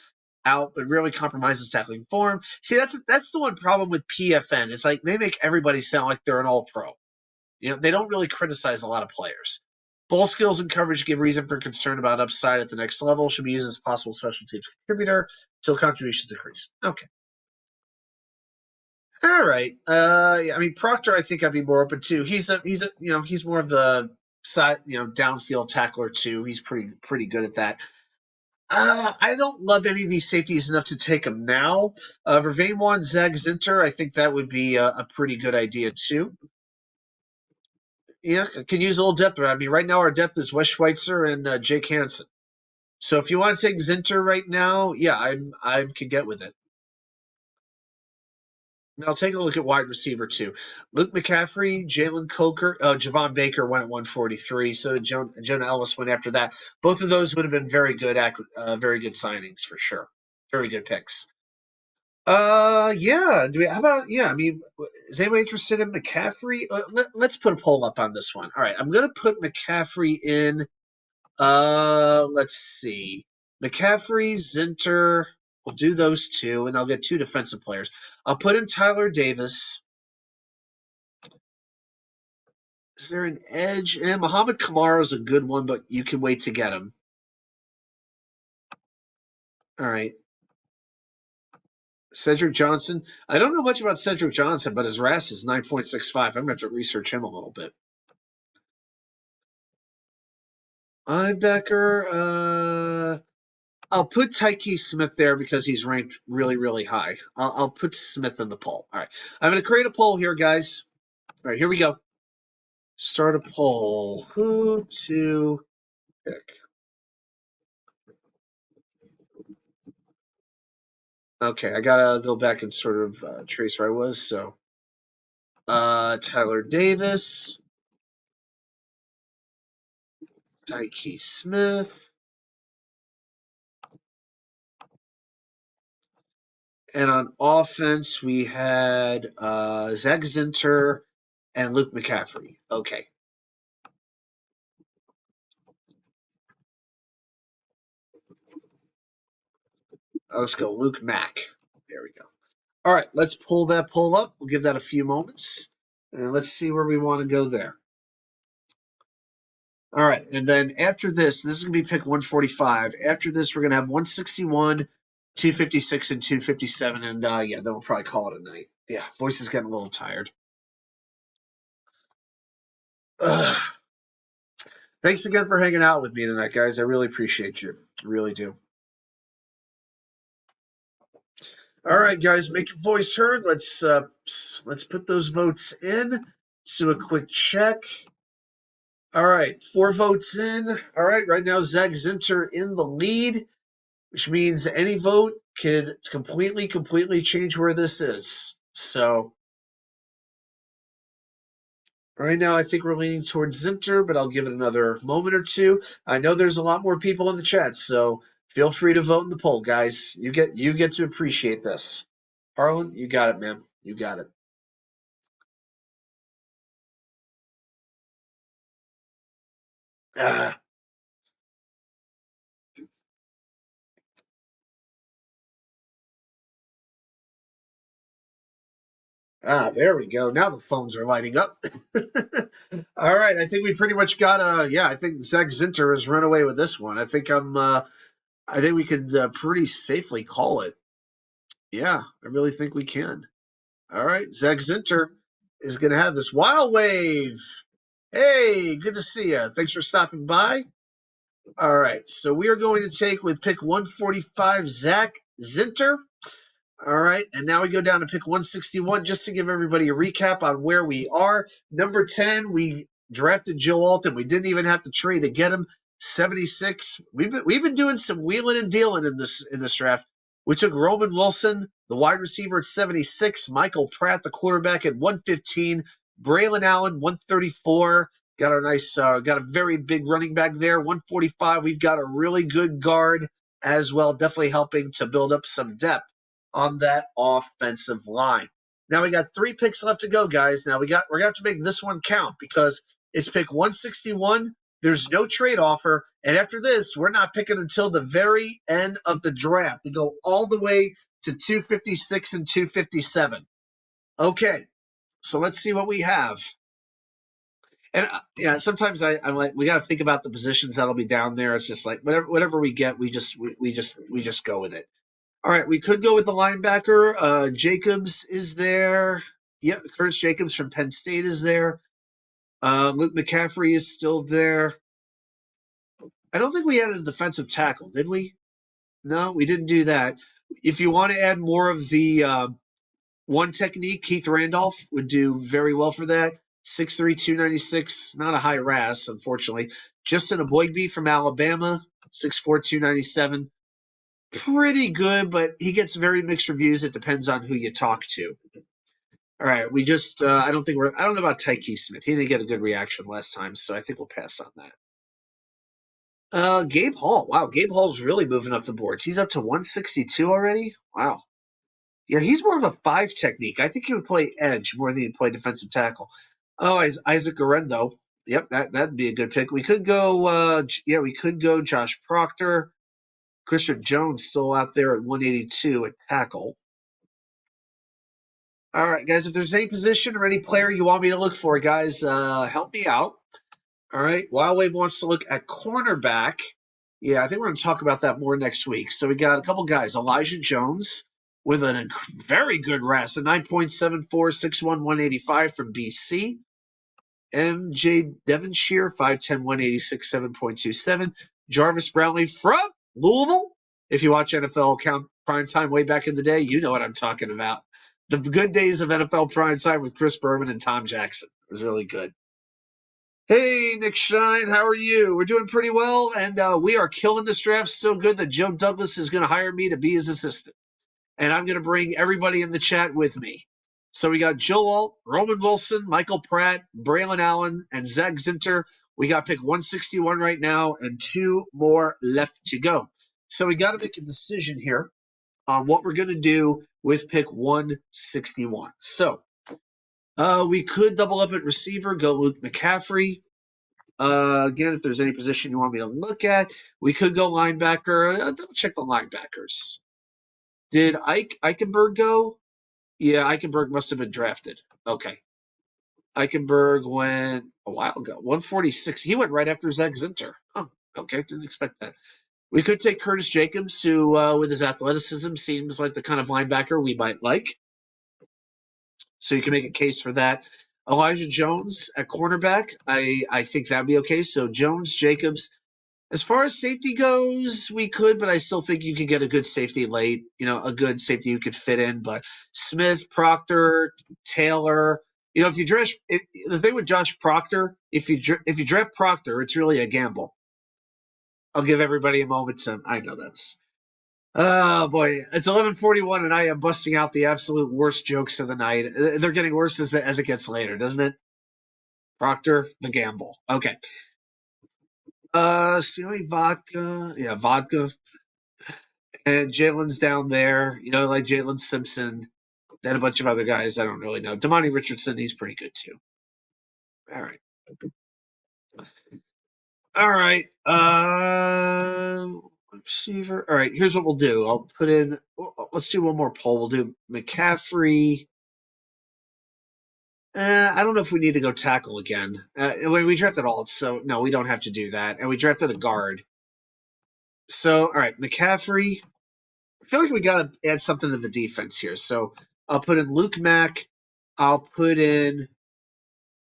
out, but rarely compromises tackling form. See, that's the one problem with PFN. It's like they make everybody sound like they're an all-pro. They don't really criticize a lot of players. Ball skills and coverage give reason for concern about upside at the next level. Should be used as a possible special teams contributor until contributions increase. Okay. All right. Proctor, I think I'd be more open to. He's more of the side, downfield tackler too. He's pretty good at that. I don't love any of these safeties enough to take them now. Vervain one, Zach Zinter, I think that would be a pretty good idea too. Yeah, can use a little depth. Right now our depth is Wes Schweitzer and Jake Hansen. So if you want to take Zinter right now, yeah, I can get with it. Now take a look at wide receiver too. Luke McCaffrey, Jalen Coker, Javon Baker went at 143. So Jonah Ellis went after that. Both of those would have been very good signings for sure. Very good picks. Yeah. Is anybody interested in McCaffrey? Let's put a poll up on this one. All right, I'm gonna put McCaffrey in. Let's see. McCaffrey, Zinter. We'll do those two, and I'll get 2 defensive players. I'll put in Tyler Davis. Is there an edge? Muhammad Kamara is a good one, but you can wait to get him. All right. Cedric Johnson. I don't know much about Cedric Johnson, but his RAS is 9.65. I'm going to have to research him a little bit. Linebacker. I'll put Tyke Smith there because he's ranked really, really high. I'll put Smith in the poll. All right. I'm going to create a poll here, guys. All right, here we go. Start a poll. Who to pick? Okay, I gotta go back and sort of trace where I was. So, Tyler Davis, Tyron Smith, and on offense we had Zach Zinter and Luke McCaffrey. Okay, let's go Luke Mack. There we go. All right, let's pull that poll up. We'll give that a few moments, and let's see where we want to go there. All right, and then after this is going to be pick 145. After this, we're going to have 161, 256, and 257, and yeah, then we'll probably call it a night. Yeah, voice is getting a little tired. Ugh. Thanks again for hanging out with me tonight, guys. I really appreciate you. I really do. All right, guys, make your voice heard. Let's put those votes in. Let's do a quick check. All right, 4 votes in. All right, right now Zach Zinter in the lead, which means any vote could completely change where this is. So right now I think we're leaning towards Zinter, but I'll give it another moment or two. I know there's a lot more people in the chat, so feel free to vote in the poll, guys. You get to appreciate this. Harlan, you got it, man. You got it. Ah. There we go. Now the phones are lighting up. All right, I think we pretty much got I think Zach Zinter has run away with this one. I think we could pretty safely call it. Yeah, I really think we can. All right, Zach Zinter is going to have this wild wave. Hey, good to see you. Thanks for stopping by. All right, so we are going to take with pick 145, Zach Zinter. All right, and now we go down to pick 161 just to give everybody a recap on where we are. Number 10, we drafted Joe Alton. We didn't even have to trade to get him. 76. We've been doing some wheeling and dealing in this draft. We took Roman Wilson, the wide receiver at 76, Michael Pratt, the quarterback at 115, Braylon Allen 134. Got a very big running back there. 145. We've got a really good guard as well, definitely helping to build up some depth on that offensive line. Now we got 3 picks left to go, guys. Now we're gonna have to make this one count because it's pick 161. There's no trade offer, and after this, we're not picking until the very end of the draft. We go all the way to 256 and 257. Okay, so let's see what we have. And yeah, sometimes I'm like, we got to think about the positions that'll be down there. It's just like whatever we get, we just go with it. All right, we could go with the linebacker. Jacobs is there. Yep, Curtis Jacobs from Penn State is there. Luke McCaffrey is still there. I don't think we added a defensive tackle, did we? No, we didn't do that. If you want to add more of the one technique, Keith Randolph would do very well for that. 6'3", 296, not a high RAS, unfortunately. Justin Aboigbe from Alabama, 6'4", 297. Pretty good, but he gets very mixed reviews. It depends on who you talk to. All right, we just I don't know about Tyron Smith. He didn't get a good reaction last time, so I think we'll pass on that. Gabe Hall. Wow, Gabe Hall's really moving up the boards. He's up to 162 already. Wow. Yeah, he's more of a 5 technique. I think he would play edge more than he'd play defensive tackle. Oh, Isaac Garendo. Yep, that'd be a good pick. We could go Josh Proctor. Christian Jones still out there at 182 at tackle. All right, guys, if there's any position or any player you want me to look for, guys, help me out. All right, Wild Wave wants to look at cornerback. Yeah, I think we're going to talk about that more next week. So we got a couple guys. Elijah Jones with a very good RAS, a 9.74, 6'1", 185 from BC. MJ Devonshire, 5'10", 186, 7.27. Jarvis Brownlee from Louisville. If you watch NFL Primetime way back in the day, you know what I'm talking about. The good days of NFL Primetime with Chris Berman and Tom Jackson. It was really good. Hey, Nick Shine, how are you? We're doing pretty well, and we are killing this draft so good that Joe Douglas is going to hire me to be his assistant. and I'm going to bring everybody in the chat with me. So we got Joe Alt, Roman Wilson, Michael Pratt, Braylon Allen, and Zach Zinter. We got pick 161 right now, and 2 more left to go. So we got to make a decision here on what we're going to do with pick 161. So we could double up at receiver, go Luke McCaffrey. Again, if there's any position you want me to look at, we could go linebacker. Double check the linebackers. Did Eichenberg go? Yeah, Eichenberg must have been drafted. Okay. Eichenberg went a while ago, 146. He went right after Zach Zinter. Oh, okay. Didn't expect that. We could take Curtis Jacobs, who, with his athleticism, seems like the kind of linebacker we might like. So you can make a case for that. Elijah Jones at cornerback, I think that'd be okay. So Jones, Jacobs. As far as safety goes, we could, but I still think you could get a good safety late. A good safety you could fit in. But Smith, Proctor, Taylor. If you draft the thing with Josh Proctor, if you draft Proctor, it's really a gamble. I'll give everybody a moment to. I know this. Oh boy, it's 11:41, and I am busting out the absolute worst jokes of the night. They're getting worse as it gets later, doesn't it? Proctor, the gamble. Okay. Stealing vodka. Yeah, vodka. And Jalen's down there, like Jalen Simpson. Then a bunch of other guys I don't really know. Damani Richardson, he's pretty good too. All right. All right. Receiver. All right, here's what we'll do. I'll put in, let's do one more poll. We'll do McCaffrey. I don't know if we need to go tackle again. We drafted alt, so no, we don't have to do that. And we drafted a guard. So, all right, McCaffrey. I feel like we got to add something to the defense here. So I'll put in Luke Mack. I'll put in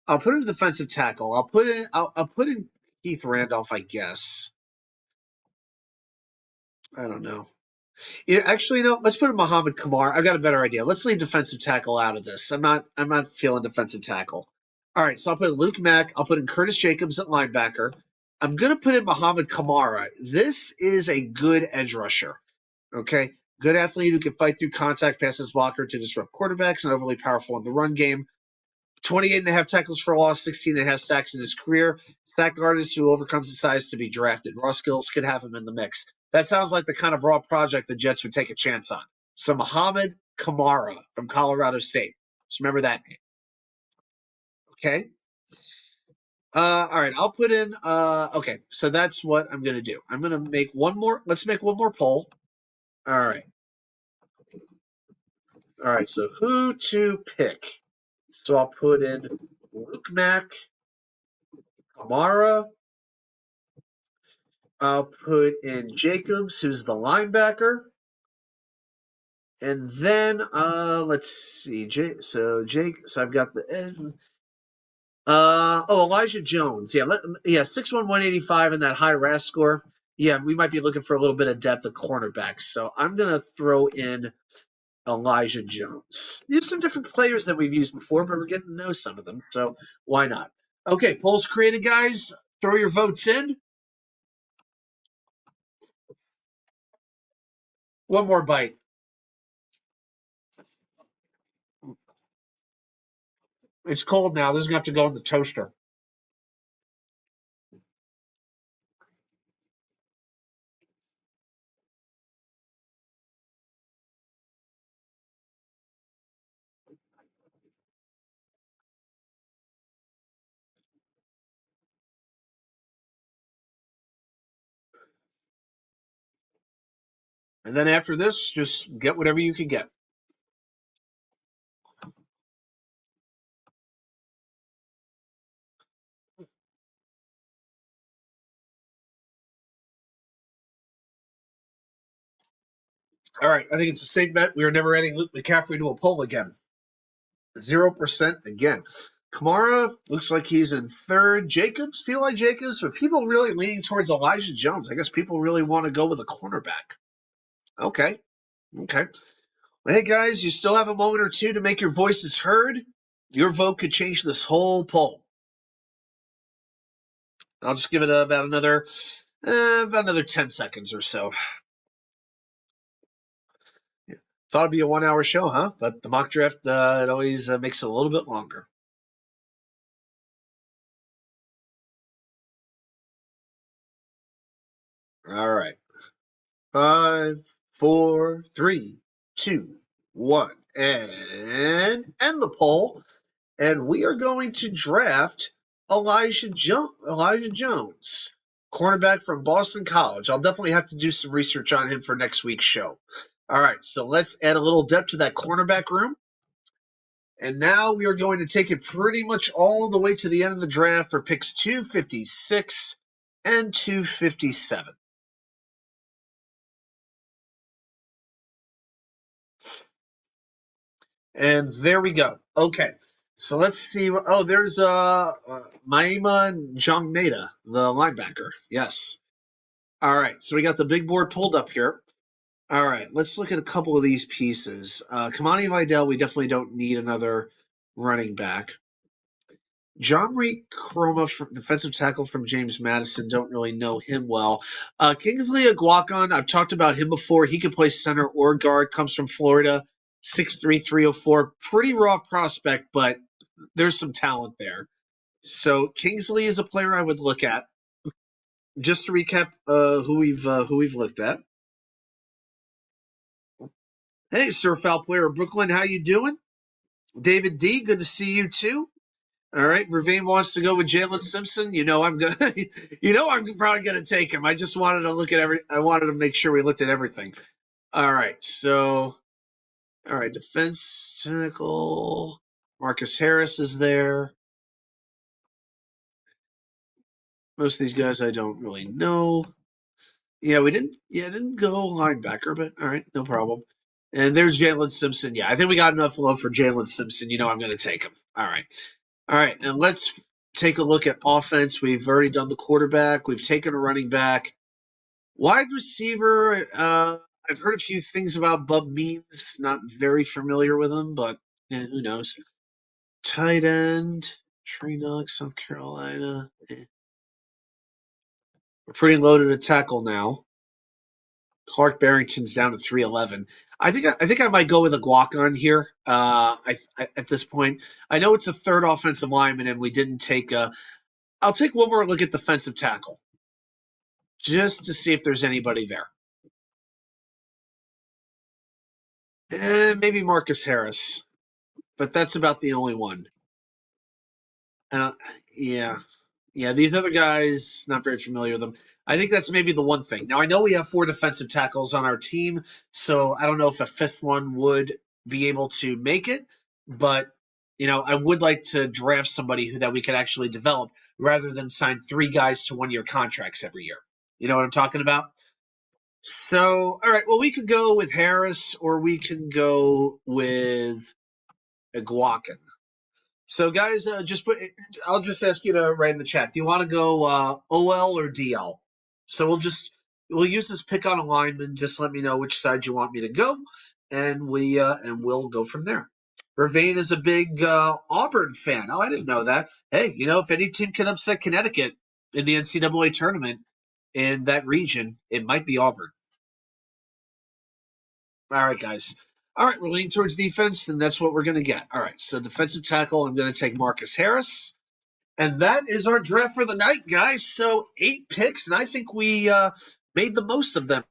a defensive tackle. I'll put in Keith Randolph, I guess. I don't know. Yeah, actually, no. Let's put in Muhammad Kamar. I've got a better idea. Let's leave defensive tackle out of this. I'm not feeling defensive tackle. All right, so I'll put in Luke Mack. I'll put in Curtis Jacobs at linebacker. I'm gonna put in Muhammad Kamara. This is a good edge rusher. Okay, good athlete who can fight through contact passes blocker to disrupt quarterbacks and overly powerful in the run game. 28 and a half tackles for loss, 16 and a half sacks in his career. Sack artist who overcomes the size to be drafted. Raw skills could have him in the mix. That sounds like the kind of raw project the Jets would take a chance on. So Muhammad Kamara from Colorado State. Just remember that name. Okay. All right, I'll put in. Okay, so that's what I'm gonna do. I'm gonna make one more. Let's make one more poll. All right. All right. So who to pick? So I'll put in Luke Mack, Kamara. I'll put in Jacobs, who's the linebacker. And then let's see. So I've got the Elijah Jones. Yeah, 6'1", 185 and that high RAS score. Yeah, we might be looking for a little bit of depth at cornerback. So I'm gonna throw in Elijah Jones. There's some different players that we've used before, but we're getting to know some of them. So why not? Okay, polls created, guys. Throw your votes in. One more bite. It's cold now. This is going to have to go in the toaster. And then after this, just get whatever you can get. All right. I think it's a safe bet. We are never adding Luke McCaffrey to a poll again. 0% again. Kamara looks like he's in third. Jacobs, people like Jacobs, but people really leaning towards Elijah Jones. I guess people really want to go with a cornerback. Okay. Well, hey, guys, you still have a moment or two to make your voices heard. Your vote could change this whole poll. I'll just give it about another 10 seconds or so. Thought it'd be a 1 hour show, huh? But the mock draft, it always makes it a little bit longer. All right. 5, 4, 3, 2, 1. And end the poll. And we are going to draft Elijah Jones, cornerback from Boston College. I'll definitely have to do some research on him for next week's show. All right, so let's add a little depth to that cornerback room. And now we are going to take it pretty much all the way to the end of the draft for picks 256 and 257. And there we go. Okay. So let's see. Oh, there's Maima Jongmeda, the linebacker. Yes. All right. So we got the big board pulled up here. All right. Let's look at a couple of these pieces. Kamani Vidal, we definitely don't need another running back. John Reed Croma, defensive tackle from James Madison, don't really know him well. Kingsley Aguakon, I've talked about him before. He can play center or guard, comes from Florida, 6'3", 304. Pretty raw prospect, but there's some talent there. So Kingsley is a player I would look at. Just to recap who we've looked at. Hey, Sir Foul Player of Brooklyn, how you doing? David D, good to see you too. All right, Ravine wants to go with Jalen Simpson. You know I'm going. I'm probably going to take him. I just wanted to look at I wanted to make sure we looked at everything. All right, so defense tackle. Marcus Harris is there. Most of these guys I don't really know. Yeah, we didn't go linebacker, but all right, no problem. And there's Jalen Simpson. Yeah, I think we got enough love for Jalen Simpson. You know I'm going to take him. All right, and let's take a look at offense. We've already done the quarterback. We've taken a running back. Wide receiver, I've heard a few things about Bub Means. Not very familiar with him, but who knows. Tight end, Tree Knox, South Carolina. We're pretty loaded at tackle now. Clark Barrington's down to 311. I think I might go with a guac on here. At this point, I know it's a third offensive lineman, and we didn't take a. I'll take one more look at defensive tackle, just to see if there's anybody there. And maybe Marcus Harris, but that's about the only one. Yeah. These other guys, not very familiar with them. I think that's maybe the one thing. Now I know we have 4 defensive tackles on our team, so I don't know if a fifth one would be able to make it, but I would like to draft somebody that we could actually develop rather than sign 3 guys to 1-year contracts every year. You know what I'm talking about? So, all right, well, we could go with Harris or we can go with Iguacan. So, guys, I'll just ask you to write in the chat. Do you want to go OL or DL? So we'll use this pick on a lineman. Just let me know which side you want me to go, and we'll go from there. Vervain is a big Auburn fan. Oh, I didn't know that. Hey, if any team can upset Connecticut in the NCAA tournament in that region, it might be Auburn. All right, guys. All right, we're leaning towards defense, then that's what we're going to get. All right, so defensive tackle, I'm going to take Marcus Harris. And that is our draft for the night, guys. So 8 picks, and I think we made the most of them.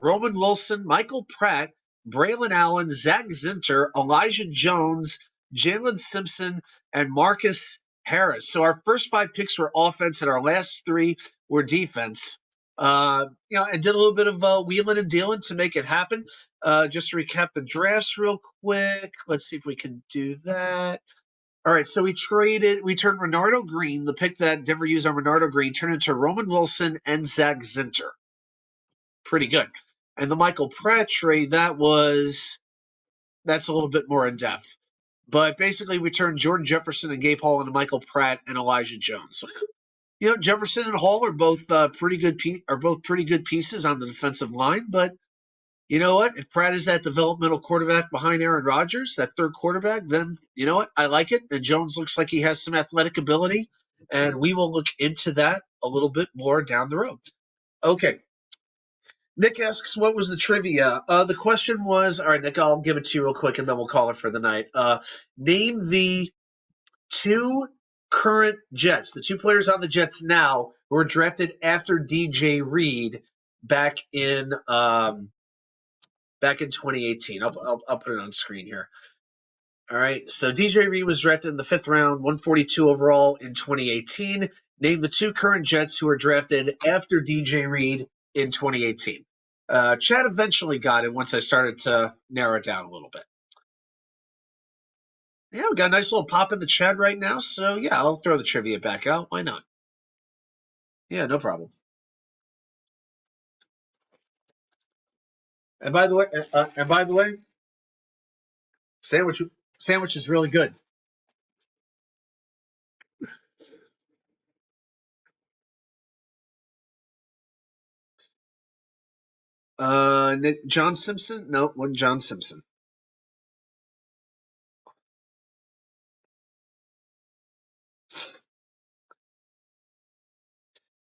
Roman Wilson, Michael Pratt, Braylon Allen, Zach Zinter, Elijah Jones, Jalen Simpson, and Marcus Harris. So our first 5 picks were offense, and our last 3 were defense. I did a little bit of wheeling and dealing to make it happen. Just to recap the drafts real quick. Let's see if we can do that. All right, so we turned Renardo Green, the pick that Denver used on Renardo Green, turned into Roman Wilson and Zach Zinter. Pretty good. And the Michael Pratt trade, that's a little bit more in depth. But basically, we turned Jordan Jefferson and Gabe Hall into Michael Pratt and Elijah Jones. Jefferson and Hall are both pretty good pieces on the defensive line, but you know what? If Pratt is that developmental quarterback behind Aaron Rodgers, that third quarterback, then you know what? I like it. And Jones looks like he has some athletic ability, and we will look into that a little bit more down the road. Okay. Nick asks, what was the trivia? The question was, all right, Nick, I'll give it to you real quick, and then we'll call it for the night. Name the two current Jets, the two players on the Jets now who were drafted after DJ Reed back in 2018. I'll put it on screen here. All right, so DJ Reed was drafted in the 5th round, 142 overall in 2018. Name the two current Jets who were drafted after DJ Reed in 2018. Chad eventually got it once I started to narrow it down a little bit. Yeah, we got a nice little pop in the chat right now, so yeah, I'll throw the trivia back out. Why not? Yeah, no problem. And by the way, sandwich is really good. Nick, John Simpson? No, wasn't John Simpson.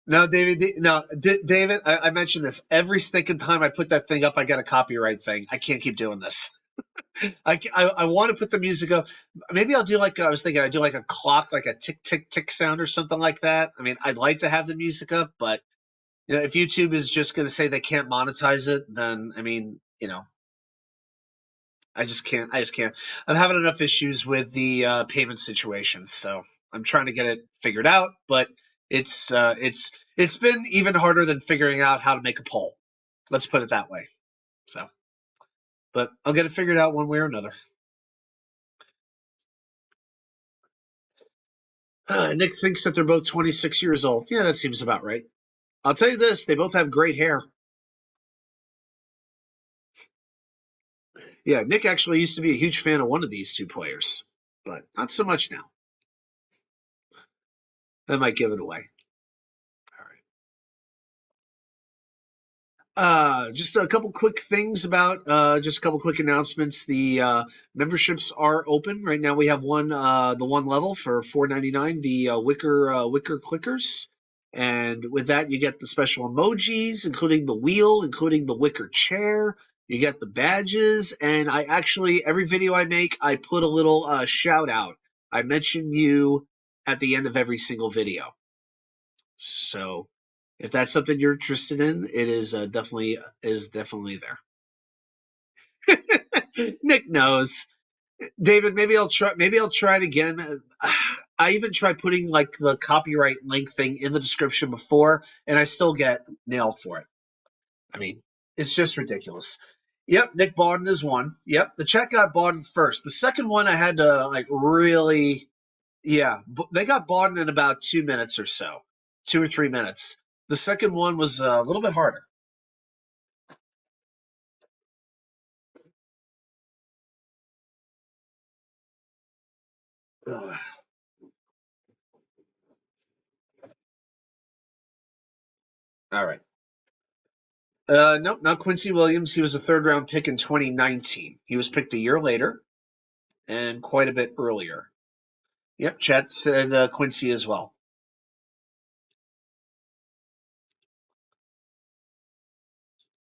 No, David. No, David. I mentioned this every stinking time I put that thing up. I got a copyright thing. I can't keep doing this. I want to put the music up. Maybe I'll do like I was thinking. I do like a clock, like a tick tick tick sound or something like that. I mean, I'd like to have the music up, but if YouTube is just going to say they can't monetize it, then I mean, I just can't. I just can't. I'm having enough issues with the payment situation, so I'm trying to get it figured out. But it's been even harder than figuring out how to make a poll. Let's put it that way. So, but I'll get it figured out one way or another. Nick thinks that they're both 26 years old. Yeah, that seems about right. I'll tell you this: they both have great hair. Yeah, Nick actually used to be a huge fan of one of these two players, but not so much now. That might give it away. All right. Just a couple quick things about just a couple quick announcements. The memberships are open right now. We have the one level for $4.99, the wicker clickers, and with that you get the special emojis, including the wheel, including the wicker chair. You get the badges, and I actually every video I make, I put a little shout out. I mention you at the end of every single video. So if that's something you're interested in, it is definitely there. Nick knows. David, maybe I'll try. Maybe I'll try it again. I even tried putting like the copyright link thing in the description before, and I still get nailed for it. I mean, it's just ridiculous. Yep, Nick Bawden is one. Yep, the check got Bawden first. The second one I had to like really, yeah, they got Bawden in about 2 minutes or so, 2 or 3 minutes. The second one was a little bit harder. Ugh. All right. Nope, not Quincy Williams. He was a 3rd round pick in 2019. He was picked a year later and quite a bit earlier. Yep, Chet said Quincy as well.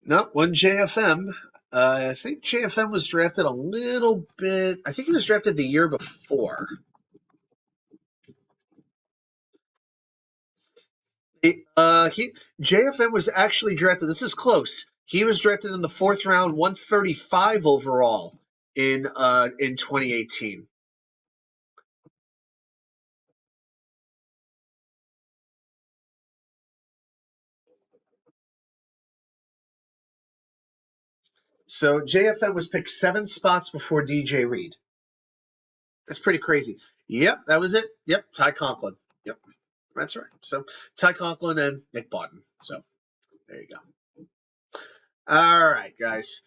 No, one JFM. I think JFM was drafted a little bit. I think he was drafted the year before. JFM was actually drafted. This is close. He was drafted in the 4th round, 135 overall in 2018. So JFM was picked 7 spots before DJ Reed. That's pretty crazy. Yep, that was it. Yep, Ty Conklin. Yep, that's right. So Ty Conklin and Nick Bawden. So there you go. All right, guys.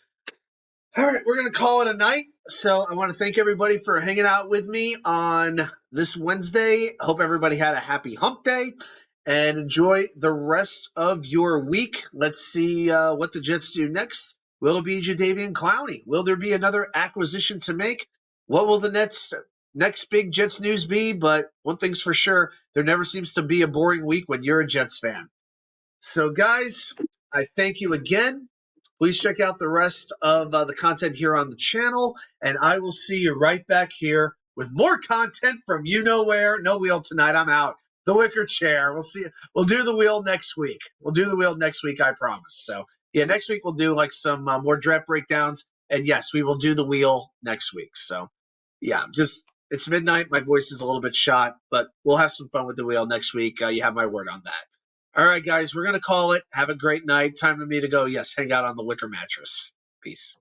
All right, we're going to call it a night. So I want to thank everybody for hanging out with me on this Wednesday. Hope everybody had a happy hump day and enjoy the rest of your week. Let's see what the Jets do next. Will it be Jadeveon Clowney? Will there be another acquisition to make? What will the next big Jets news be? But one thing's for sure, there never seems to be a boring week when you're a Jets fan. So, guys, I thank you again. Please check out the rest of the content here on the channel, and I will see you right back here with more content from you know where. No wheel tonight. I'm out. The wicker chair. We'll see. We'll do the wheel next week. We'll do the wheel next week. I promise. So yeah, next week we'll do like some more draft breakdowns, and yes, we will do the wheel next week. So yeah, just it's midnight. My voice is a little bit shot, but we'll have some fun with the wheel next week. You have my word on that. All right, guys, we're going to call it. Have a great night. Time for me to go. Yes, hang out on the wicker mattress. Peace.